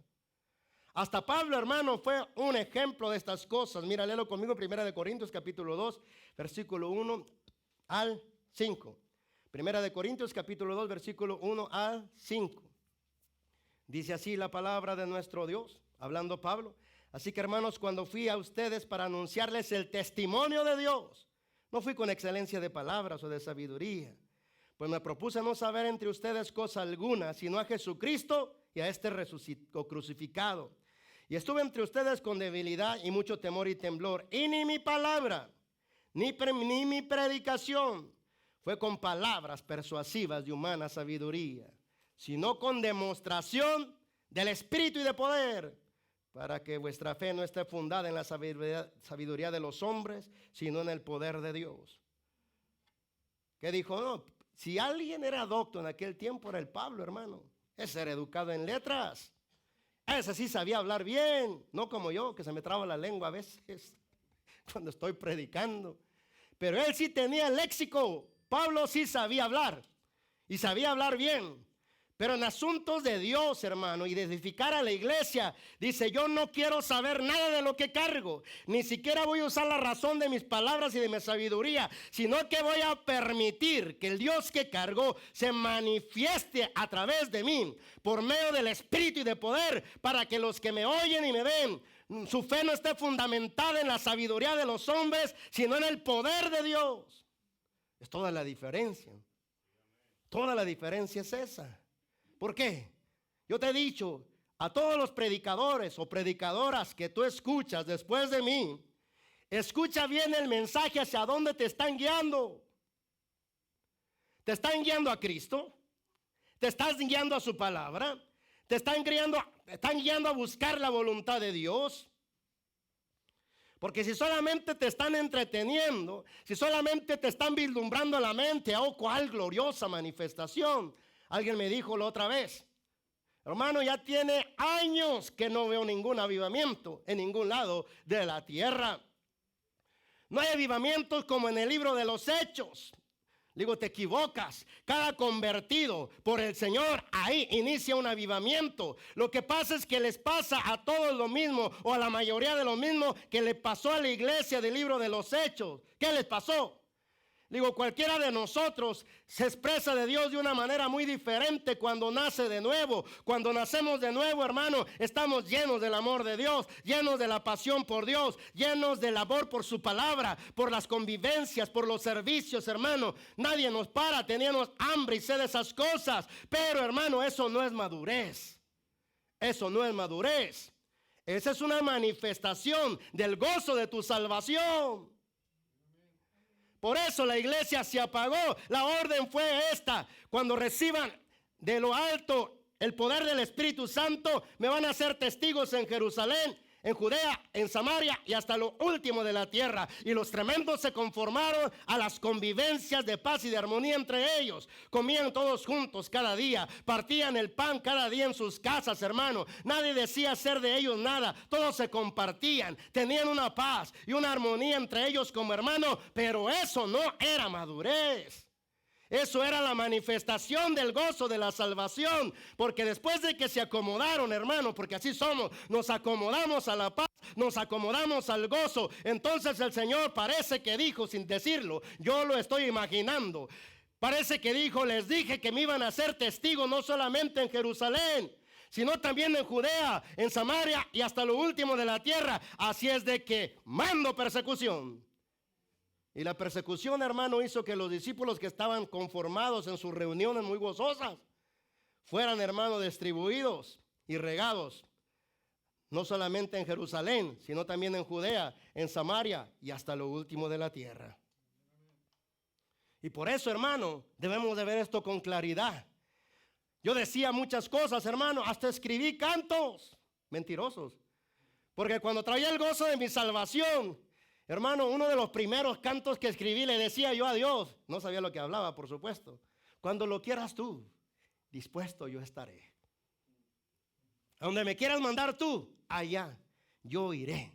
Hasta Pablo, hermano, fue un ejemplo de estas cosas. Mira, léelo conmigo, 1 Corintios capítulo 2, versículo 1 al 5. 1 Corintios capítulo 2, versículo 1 al 5. Dice así la palabra de nuestro Dios, hablando Pablo. Así que, hermanos, cuando fui a ustedes para anunciarles el testimonio de Dios, no fui con excelencia de palabras o de sabiduría, pues me propuse no saber entre ustedes cosa alguna, sino a Jesucristo y a este crucificado. Y estuve entre ustedes con debilidad y mucho temor y temblor. Y ni mi palabra, ni mi predicación fue con palabras persuasivas de humana sabiduría, sino con demostración del Espíritu y de poder, para que vuestra fe no esté fundada en la sabiduría de los hombres, sino en el poder de Dios. ¿Qué dijo? No, si alguien era docto en aquel tiempo era el Pablo, hermano. Ese era educado en letras. Ese sí sabía hablar bien, no como yo, que se me traba la lengua a veces cuando estoy predicando. Pero él sí tenía el léxico. Pablo sí sabía hablar y sabía hablar bien. Pero en asuntos de Dios, hermano, y de edificar a la iglesia, dice, yo no quiero saber nada de lo que cargo, ni siquiera voy a usar la razón de mis palabras y de mi sabiduría, sino que voy a permitir que el Dios que cargo se manifieste a través de mí, por medio del Espíritu y de poder, para que los que me oyen y me ven, su fe no esté fundamentada en la sabiduría de los hombres, sino en el poder de Dios. Es toda la diferencia. Toda la diferencia es esa. ¿Por qué? Yo te he dicho, a todos los predicadores o predicadoras que tú escuchas después de mí, escucha bien el mensaje hacia dónde te están guiando. ¿Te están guiando a Cristo? ¿Te están guiando a su palabra? ¿Te están guiando a buscar la voluntad de Dios? Porque si solamente te están entreteniendo, si solamente te están vislumbrando la mente, oh, cuál gloriosa manifestación. Alguien me dijo la otra vez, hermano, ya tiene años que no veo ningún avivamiento en ningún lado de la tierra. No hay avivamientos como en el libro de los Hechos. Digo, te equivocas. Cada convertido por el Señor, ahí inicia un avivamiento. Lo que pasa es que les pasa a todos lo mismo, o a la mayoría de lo mismo que le pasó a la iglesia del libro de los Hechos. ¿Qué les pasó? Digo, cualquiera de nosotros se expresa de Dios de una manera muy diferente cuando nace de nuevo. Cuando nacemos de nuevo, hermano, estamos llenos del amor de Dios, llenos de la pasión por Dios, llenos del amor por su palabra, por las convivencias, por los servicios, hermano. Nadie nos para, teníamos hambre y sed de esas cosas. Pero, hermano, eso no es madurez. Eso no es madurez. Esa es una manifestación del gozo de tu salvación. Por eso la iglesia se apagó. La orden fue esta: cuando reciban de lo alto el poder del Espíritu Santo, me van a ser testigos en Jerusalén, en Judea, en Samaria y hasta lo último de la tierra. Y los tremendos se conformaron a las convivencias de paz y de armonía entre ellos. Comían todos juntos cada día, partían el pan cada día en sus casas, hermano. Nadie decía hacer de ellos nada, todos se compartían, tenían una paz y una armonía entre ellos como hermanos. Pero eso no era madurez. Eso era la manifestación del gozo de la salvación, porque después de que se acomodaron, hermano, porque así somos, nos acomodamos a la paz, nos acomodamos al gozo, entonces el Señor parece que dijo, sin decirlo, yo lo estoy imaginando, parece que dijo, les dije que me iban a ser testigos no solamente en Jerusalén, sino también en Judea, en Samaria y hasta lo último de la tierra. Así es de que mando persecución. Y la persecución, hermano, hizo que los discípulos que estaban conformados en sus reuniones muy gozosas fueran, hermano, distribuidos y regados, no solamente en Jerusalén, sino también en Judea, en Samaria y hasta lo último de la tierra. Y por eso, hermano, debemos de ver esto con claridad. Yo decía muchas cosas, hermano, hasta escribí cantos mentirosos, porque cuando traía el gozo de mi salvación, hermano, uno de los primeros cantos que escribí le decía yo a Dios, no sabía lo que hablaba, por supuesto. Cuando lo quieras tú, dispuesto yo estaré. A donde me quieras mandar tú, allá yo iré.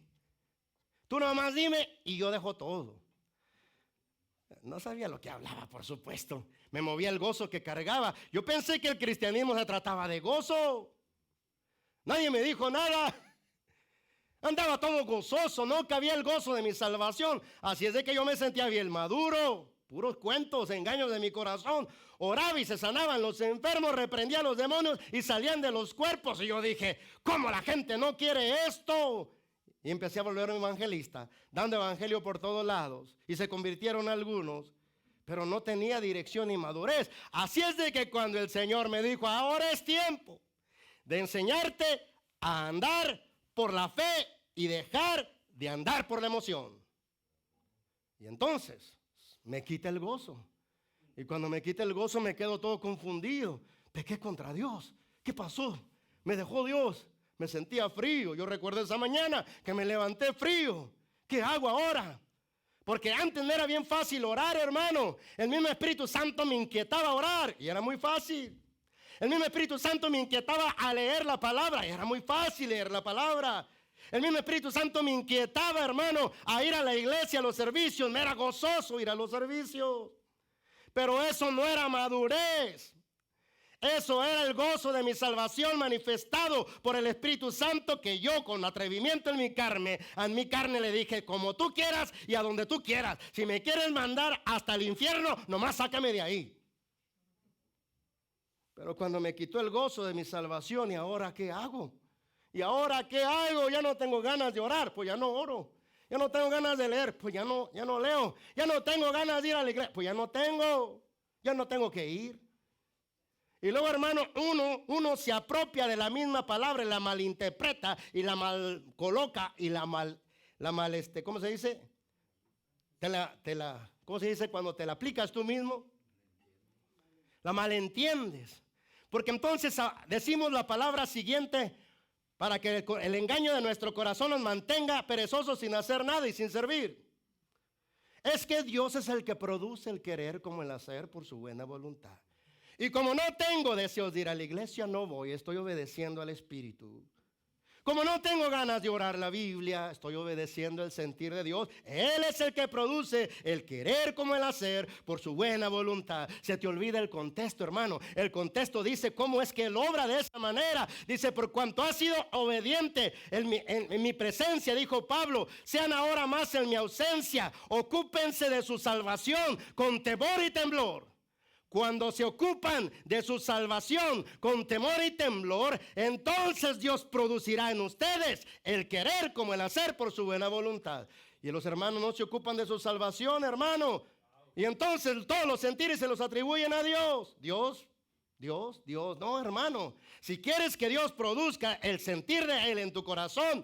Tú nomás dime y yo dejo todo. No sabía lo que hablaba, por supuesto. Me movía el gozo que cargaba. Yo pensé que el cristianismo se trataba de gozo. Nadie me dijo nada. Andaba todo gozoso, no cabía el gozo de mi salvación. Así es de que yo me sentía bien maduro. Puros cuentos, engaños de mi corazón. Oraba y se sanaban los enfermos, reprendía a los demonios y salían de los cuerpos. Y yo dije, ¿cómo la gente no quiere esto? Y empecé a volver un evangelista, dando evangelio por todos lados. Y se convirtieron algunos, pero no tenía dirección ni madurez. Así es de que cuando el Señor me dijo, ahora es tiempo de enseñarte a andar por la fe y dejar de andar por la emoción. Y entonces me quita el gozo. Y cuando me quita el gozo me quedo todo confundido. Pequé contra Dios. ¿Qué pasó? Me dejó Dios. Me sentía frío. Yo recuerdo esa mañana que me levanté frío. ¿Qué hago ahora? Porque antes me era bien fácil orar, hermano. El mismo Espíritu Santo me inquietaba orar y era muy fácil. El mismo Espíritu Santo me inquietaba a leer la palabra y era muy fácil leer la palabra. El mismo Espíritu Santo me inquietaba, hermano, a ir a la iglesia, a los servicios. Me era gozoso ir a los servicios. Pero eso no era madurez. Eso era el gozo de mi salvación manifestado por el Espíritu Santo, que yo con atrevimiento en mi carne le dije, como tú quieras y a donde tú quieras. Si me quieres mandar hasta el infierno, nomás sácame de ahí. Pero cuando me quitó el gozo de mi salvación, ¿y ahora qué hago? ¿Y ahora qué hago? Ya no tengo ganas de orar, pues ya no oro. Ya no tengo ganas de leer, pues ya no leo. Ya no tengo ganas de ir a la iglesia, pues ya no tengo que ir. Y luego, hermano, uno se apropia de la misma palabra y la malinterpreta y la mal coloca y ¿cómo se dice? ¿Cómo se dice cuando te la aplicas tú mismo? La malentiendes. Porque entonces decimos la palabra siguiente para que el engaño de nuestro corazón nos mantenga perezosos sin hacer nada y sin servir. Es que Dios es el que produce el querer como el hacer por su buena voluntad. Y como no tengo deseos de ir a la iglesia, no voy, estoy obedeciendo al Espíritu. Como no tengo ganas de orar la Biblia, estoy obedeciendo el sentir de Dios. Él es el que produce el querer como el hacer por su buena voluntad. Se te olvida el contexto, hermano. El contexto dice cómo es que Él obra de esa manera. Dice, por cuanto ha sido obediente en mi presencia, dijo Pablo, sean ahora más en mi ausencia. Ocúpense de su salvación con temor y temblor. Cuando se ocupan de su salvación con temor y temblor, entonces Dios producirá en ustedes el querer como el hacer por su buena voluntad. Y los hermanos no se ocupan de su salvación, hermano. Y entonces todos los sentires se los atribuyen a Dios. Dios. No, hermano. Si quieres que Dios produzca el sentir de Él en tu corazón,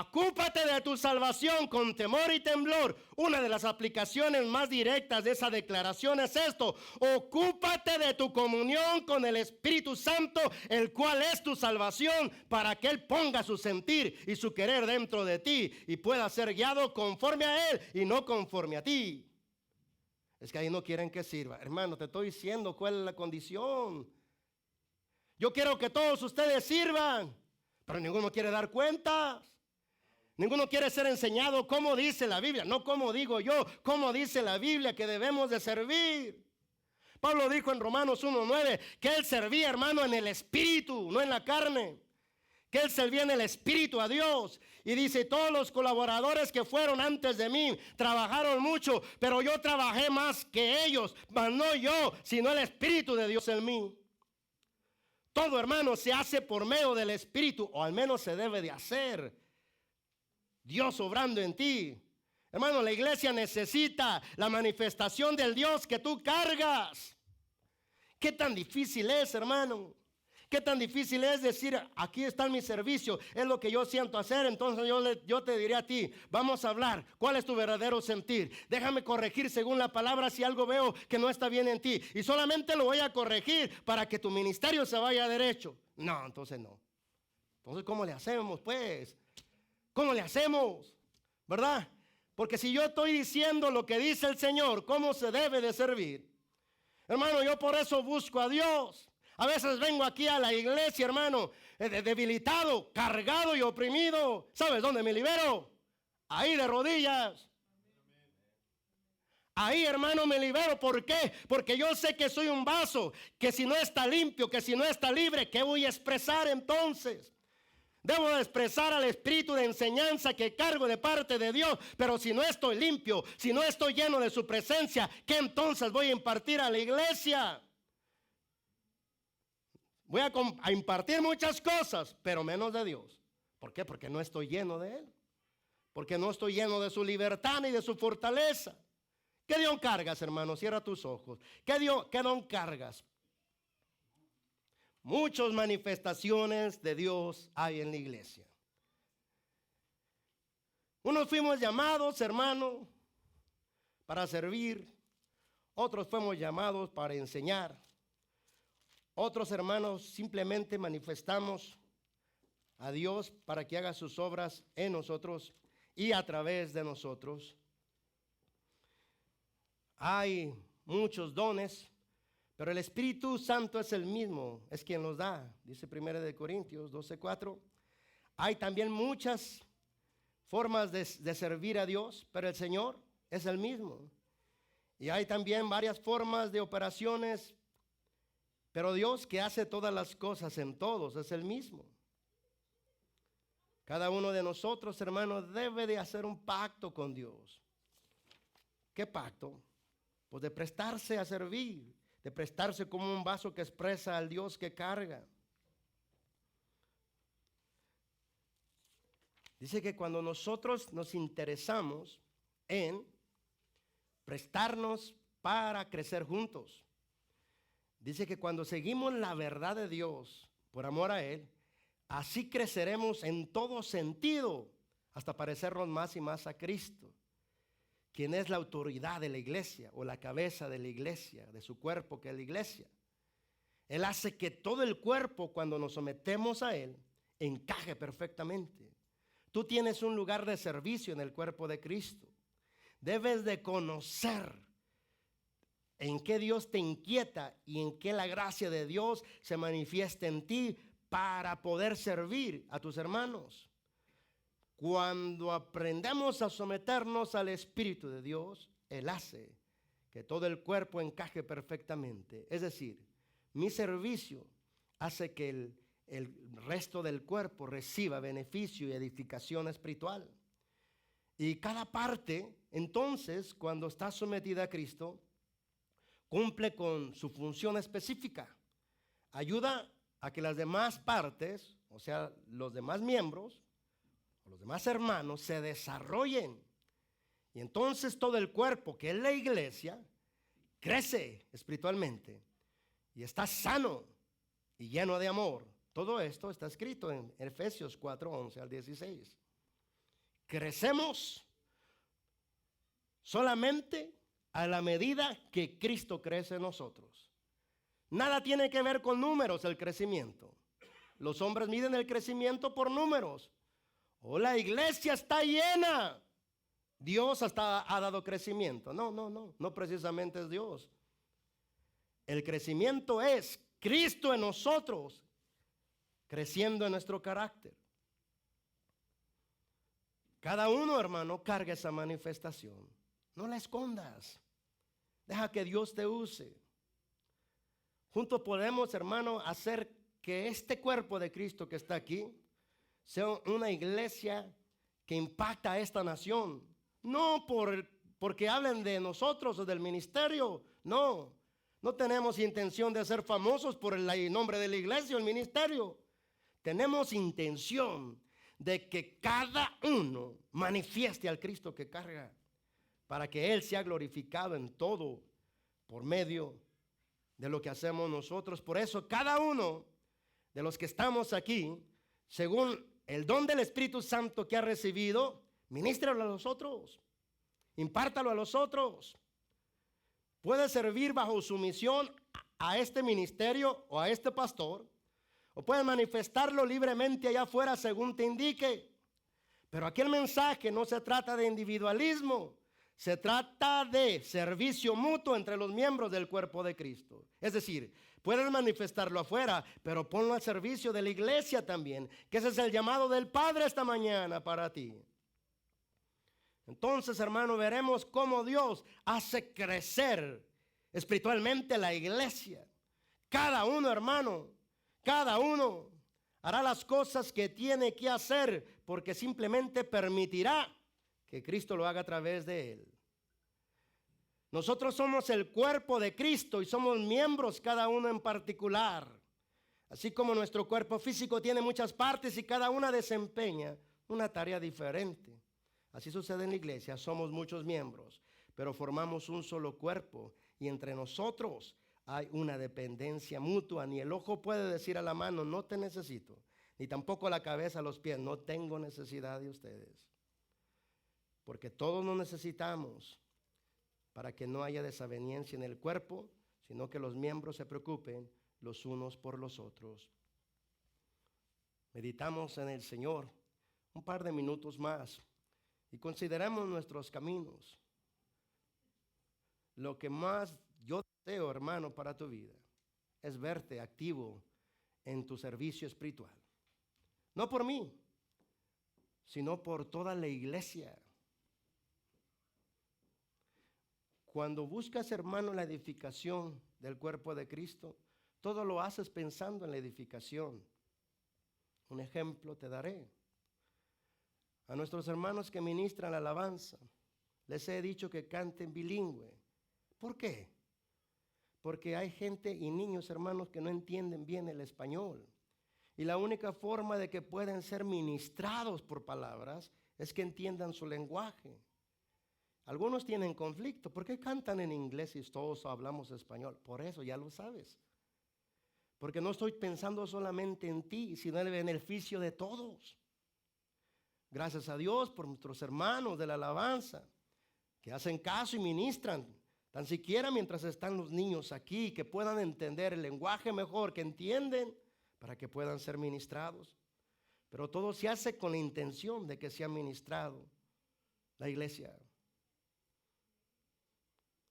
ocúpate de tu salvación con temor y temblor. Una de las aplicaciones más directas de esa declaración es esto: ocúpate de tu comunión con el Espíritu Santo, el cual es tu salvación, para que Él ponga su sentir y su querer dentro de ti y pueda ser guiado conforme a Él y no conforme a ti. Es que ahí no quieren que sirva. Hermano, te estoy diciendo cuál es la condición. Yo quiero que todos ustedes sirvan, pero ninguno quiere dar cuentas. Ninguno quiere ser enseñado cómo dice la Biblia, no como digo yo, cómo dice la Biblia que debemos de servir. Pablo dijo en Romanos 1:9 que él servía, hermano, en el Espíritu, no en la carne. Que él servía en el Espíritu a Dios. Y dice, todos los colaboradores que fueron antes de mí trabajaron mucho, pero yo trabajé más que ellos, mas no yo, sino el Espíritu de Dios en mí. Todo, hermano, se hace por medio del Espíritu, o al menos se debe de hacer. Dios obrando en ti. Hermano, la iglesia necesita la manifestación del Dios que tú cargas. ¿Qué tan difícil es, hermano? ¿Qué tan difícil es decir, aquí está mi servicio, es lo que yo siento hacer? Entonces yo te diré a ti, vamos a hablar, ¿cuál es tu verdadero sentir? Déjame corregir según la palabra si algo veo que no está bien en ti. Y solamente lo voy a corregir para que tu ministerio se vaya derecho. No, entonces no. Entonces, ¿cómo le hacemos, pues? ¿Cómo le hacemos? ¿Verdad? Porque si yo estoy diciendo lo que dice el Señor, ¿cómo se debe de servir? Hermano, yo por eso busco a Dios. A veces vengo aquí a la iglesia, hermano, debilitado, cargado y oprimido. ¿Sabes dónde me libero? Ahí de rodillas. Ahí, hermano, me libero. ¿Por qué? Porque yo sé que soy un vaso, que si no está limpio, que si no está libre, ¿qué voy a expresar entonces? Debo de expresar al espíritu de enseñanza que cargo de parte de Dios. Pero si no estoy limpio, si no estoy lleno de su presencia, ¿qué entonces voy a impartir a la iglesia? Voy a impartir muchas cosas, pero menos de Dios. ¿Por qué? Porque no estoy lleno de Él. Porque no estoy lleno de su libertad ni de su fortaleza. ¿Qué don cargas, hermano? Cierra tus ojos. ¿Qué don cargas? Muchas manifestaciones de Dios hay en la iglesia. Unos fuimos llamados, hermano, para servir. Otros fuimos llamados para enseñar. Otros, hermanos, simplemente manifestamos a Dios para que haga sus obras en nosotros y a través de nosotros. Hay muchos dones, pero el Espíritu Santo es el mismo, es quien los da. Dice 1 Corintios 12:4. Hay también muchas formas de servir a Dios, pero el Señor es el mismo. Y hay también varias formas de operaciones, pero Dios, que hace todas las cosas en todos, es el mismo. Cada uno de nosotros, hermanos, debe de hacer un pacto con Dios. ¿Qué pacto? Pues de prestarse a servir, de prestarse como un vaso que expresa al Dios que carga. Dice que cuando nosotros nos interesamos en prestarnos para crecer juntos, dice que cuando seguimos la verdad de Dios por amor a Él, así creceremos en todo sentido hasta parecernos más y más a Cristo, quien es la autoridad de la iglesia o la cabeza de la iglesia, de su cuerpo que es la iglesia. Él hace que todo el cuerpo, cuando nos sometemos a Él, encaje perfectamente. Tú tienes un lugar de servicio en el cuerpo de Cristo. Debes de conocer en qué Dios te inquieta y en qué la gracia de Dios se manifiesta en ti para poder servir a tus hermanos. Cuando aprendemos a someternos al Espíritu de Dios, Él hace que todo el cuerpo encaje perfectamente. Es decir, mi servicio hace que el resto del cuerpo reciba beneficio y edificación espiritual. Y cada parte, entonces, cuando está sometida a Cristo, cumple con su función específica. Ayuda a que las demás partes, o sea, los demás miembros, los demás hermanos, se desarrollen. Y entonces todo el cuerpo, que es la iglesia, crece espiritualmente y está sano y lleno de amor. Todo esto está escrito en Efesios 4:11 al 16. Crecemos solamente a la medida que Cristo crece en nosotros. Nada tiene que ver con números el crecimiento. Los hombres miden el crecimiento por números. La iglesia está llena. Dios hasta ha dado crecimiento. No precisamente es Dios. El crecimiento es Cristo en nosotros, creciendo en nuestro carácter. Cada uno, hermano, carga esa manifestación. No la escondas. Deja que Dios te use. Juntos podemos, hermano, hacer que este cuerpo de Cristo que está aquí sea una iglesia que impacta a esta nación. No porque hablen de nosotros o del ministerio. No tenemos intención de ser famosos por el nombre de la iglesia o el ministerio. Tenemos intención de que cada uno manifieste al Cristo que carga, para que Él sea glorificado en todo por medio de lo que hacemos nosotros. Por eso cada uno de los que estamos aquí, según el don del Espíritu Santo que ha recibido, ministralo a los otros, impártalo a los otros. Puede servir bajo sumisión a este ministerio o a este pastor, o puedes manifestarlo libremente allá afuera según te indique. Pero aquí el mensaje no se trata de individualismo, Se trata de servicio mutuo entre los miembros del cuerpo de Cristo. Es decir, puedes manifestarlo afuera, pero ponlo al servicio de la iglesia también, que ese es el llamado del Padre esta mañana para ti. Entonces, hermano, veremos cómo Dios hace crecer espiritualmente la iglesia. Cada uno, hermano, cada uno hará las cosas que tiene que hacer, porque simplemente permitirá que Cristo lo haga a través de él. Nosotros somos el cuerpo de Cristo y somos miembros cada uno en particular. Así como nuestro cuerpo físico tiene muchas partes y cada una desempeña una tarea diferente. Así sucede en la iglesia, somos muchos miembros, pero formamos un solo cuerpo y entre nosotros hay una dependencia mutua. Ni el ojo puede decir a la mano, no te necesito, ni tampoco la cabeza a los pies, no tengo necesidad de ustedes. Porque todos nos necesitamos para que no haya desaveniencia en el cuerpo, sino que los miembros se preocupen los unos por los otros. Meditamos en el Señor un par de minutos más y consideramos nuestros caminos. Lo que más yo deseo, hermano, para tu vida es verte activo en tu servicio espiritual. No por mí, sino por toda la iglesia. Cuando buscas, hermano, la edificación del cuerpo de Cristo, todo lo haces pensando en la edificación. Un ejemplo te daré. A nuestros hermanos que ministran la alabanza, les he dicho que canten bilingüe. ¿Por qué? Porque hay gente y niños, hermanos, que no entienden bien el español. Y la única forma de que puedan ser ministrados por palabras es que entiendan su lenguaje. Algunos tienen conflicto. ¿Por qué cantan en inglés si todos hablamos español? Por eso ya lo sabes. Porque no estoy pensando solamente en ti, sino en el beneficio de todos. Gracias a Dios por nuestros hermanos de la alabanza, que hacen caso y ministran, tan siquiera mientras están los niños aquí, que puedan entender el lenguaje mejor, que entienden, para que puedan ser ministrados. Pero todo se hace con la intención de que sea ministrado la iglesia.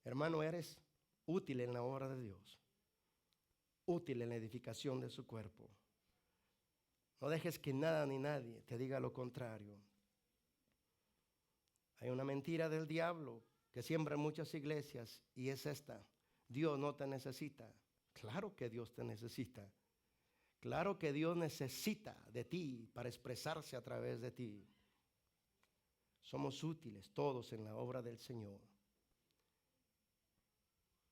Hermano, eres útil en la obra de Dios, útil en la edificación de su cuerpo. No dejes que nada ni nadie te diga lo contrario. Hay una mentira del diablo que siembra en muchas iglesias y es esta: Dios no te necesita. Claro que Dios te necesita. Claro que Dios necesita de ti para expresarse a través de ti. Somos útiles todos en la obra del Señor.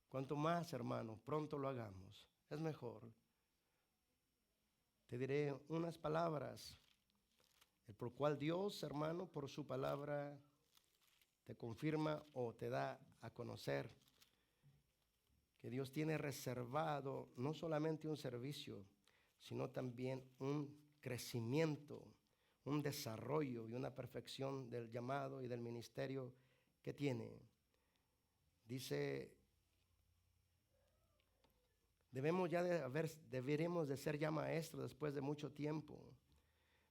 Cuanto más, hermano, pronto lo hagamos, es mejor. Te diré unas palabras, el por cual Dios, hermano, por su palabra te confirma o te da a conocer que Dios tiene reservado no solamente un servicio, sino también un crecimiento, un desarrollo y una perfección del llamado y del ministerio que tiene. Dice, deberíamos de ser ya maestros después de mucho tiempo,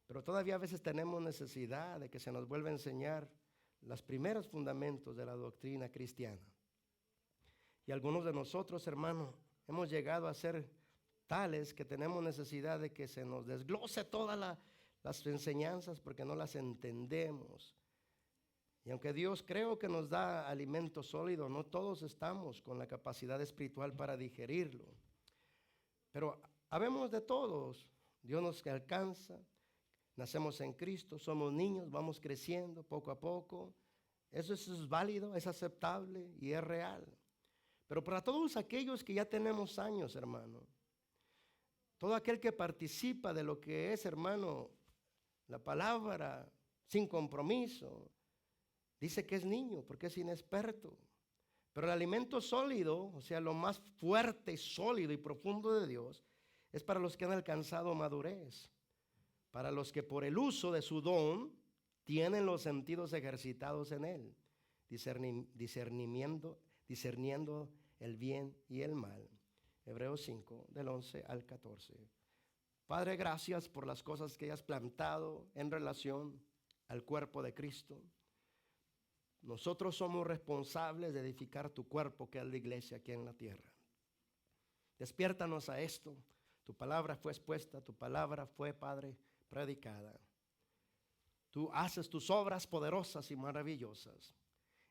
pero todavía a veces tenemos necesidad de que se nos vuelva a enseñar los primeros fundamentos de la doctrina cristiana. Y algunos de nosotros, hermanos, hemos llegado a ser tales que tenemos necesidad de que se nos desglose todas las enseñanzas porque no las entendemos. Y aunque Dios creo que nos da alimento sólido, no todos estamos con la capacidad espiritual para digerirlo. Pero habemos de todos. Dios nos alcanza, nacemos en Cristo, somos niños, vamos creciendo poco a poco. Eso es válido, es aceptable y es real. Pero para todos aquellos que ya tenemos años, hermano, todo aquel que participa de lo que es, hermano, la palabra sin compromiso, dice que es niño porque es inexperto. Pero el alimento sólido, o sea, lo más fuerte, sólido y profundo de Dios, es para los que han alcanzado madurez, para los que por el uso de su don tienen los sentidos ejercitados en él, discerniendo el bien y el mal. Hebreos 5, del 11 al 14. Padre, gracias por las cosas que has plantado en relación al cuerpo de Cristo. nosotros somos responsables de edificar tu cuerpo, que es la iglesia aquí en la tierra. Despiértanos a esto. Tu palabra fue expuesta, tu palabra fue, Padre, predicada. Tú haces tus obras poderosas y maravillosas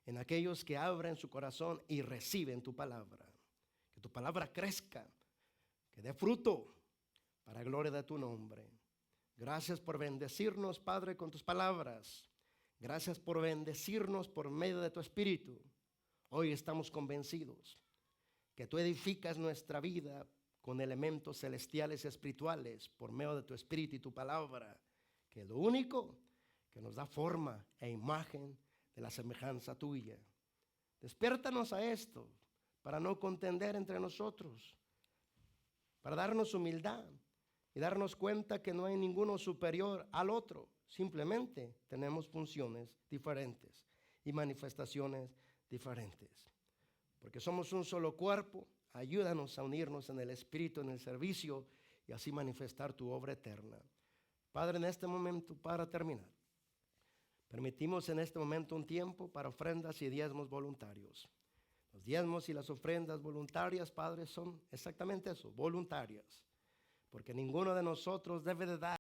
en aquellos que abren su corazón y reciben tu palabra. Que tu palabra crezca, que dé fruto para gloria de tu nombre. Gracias por bendecirnos, Padre, con tus palabras. Gracias por bendecirnos por medio de tu Espíritu. Hoy estamos convencidos que tú edificas nuestra vida con elementos celestiales y espirituales por medio de tu Espíritu y tu palabra, que es lo único que nos da forma e imagen de la semejanza tuya. Despiértanos a esto para no contender entre nosotros, para darnos humildad y darnos cuenta que no hay ninguno superior al otro. Simplemente tenemos funciones diferentes y manifestaciones diferentes. Porque somos un solo cuerpo, ayúdanos a unirnos en el Espíritu, en el servicio y así manifestar tu obra eterna. Padre, en este momento, para terminar, permitimos en este momento un tiempo para ofrendas y diezmos voluntarios. Los diezmos y las ofrendas voluntarias, Padre, son exactamente eso, voluntarias. Porque ninguno de nosotros debe de dar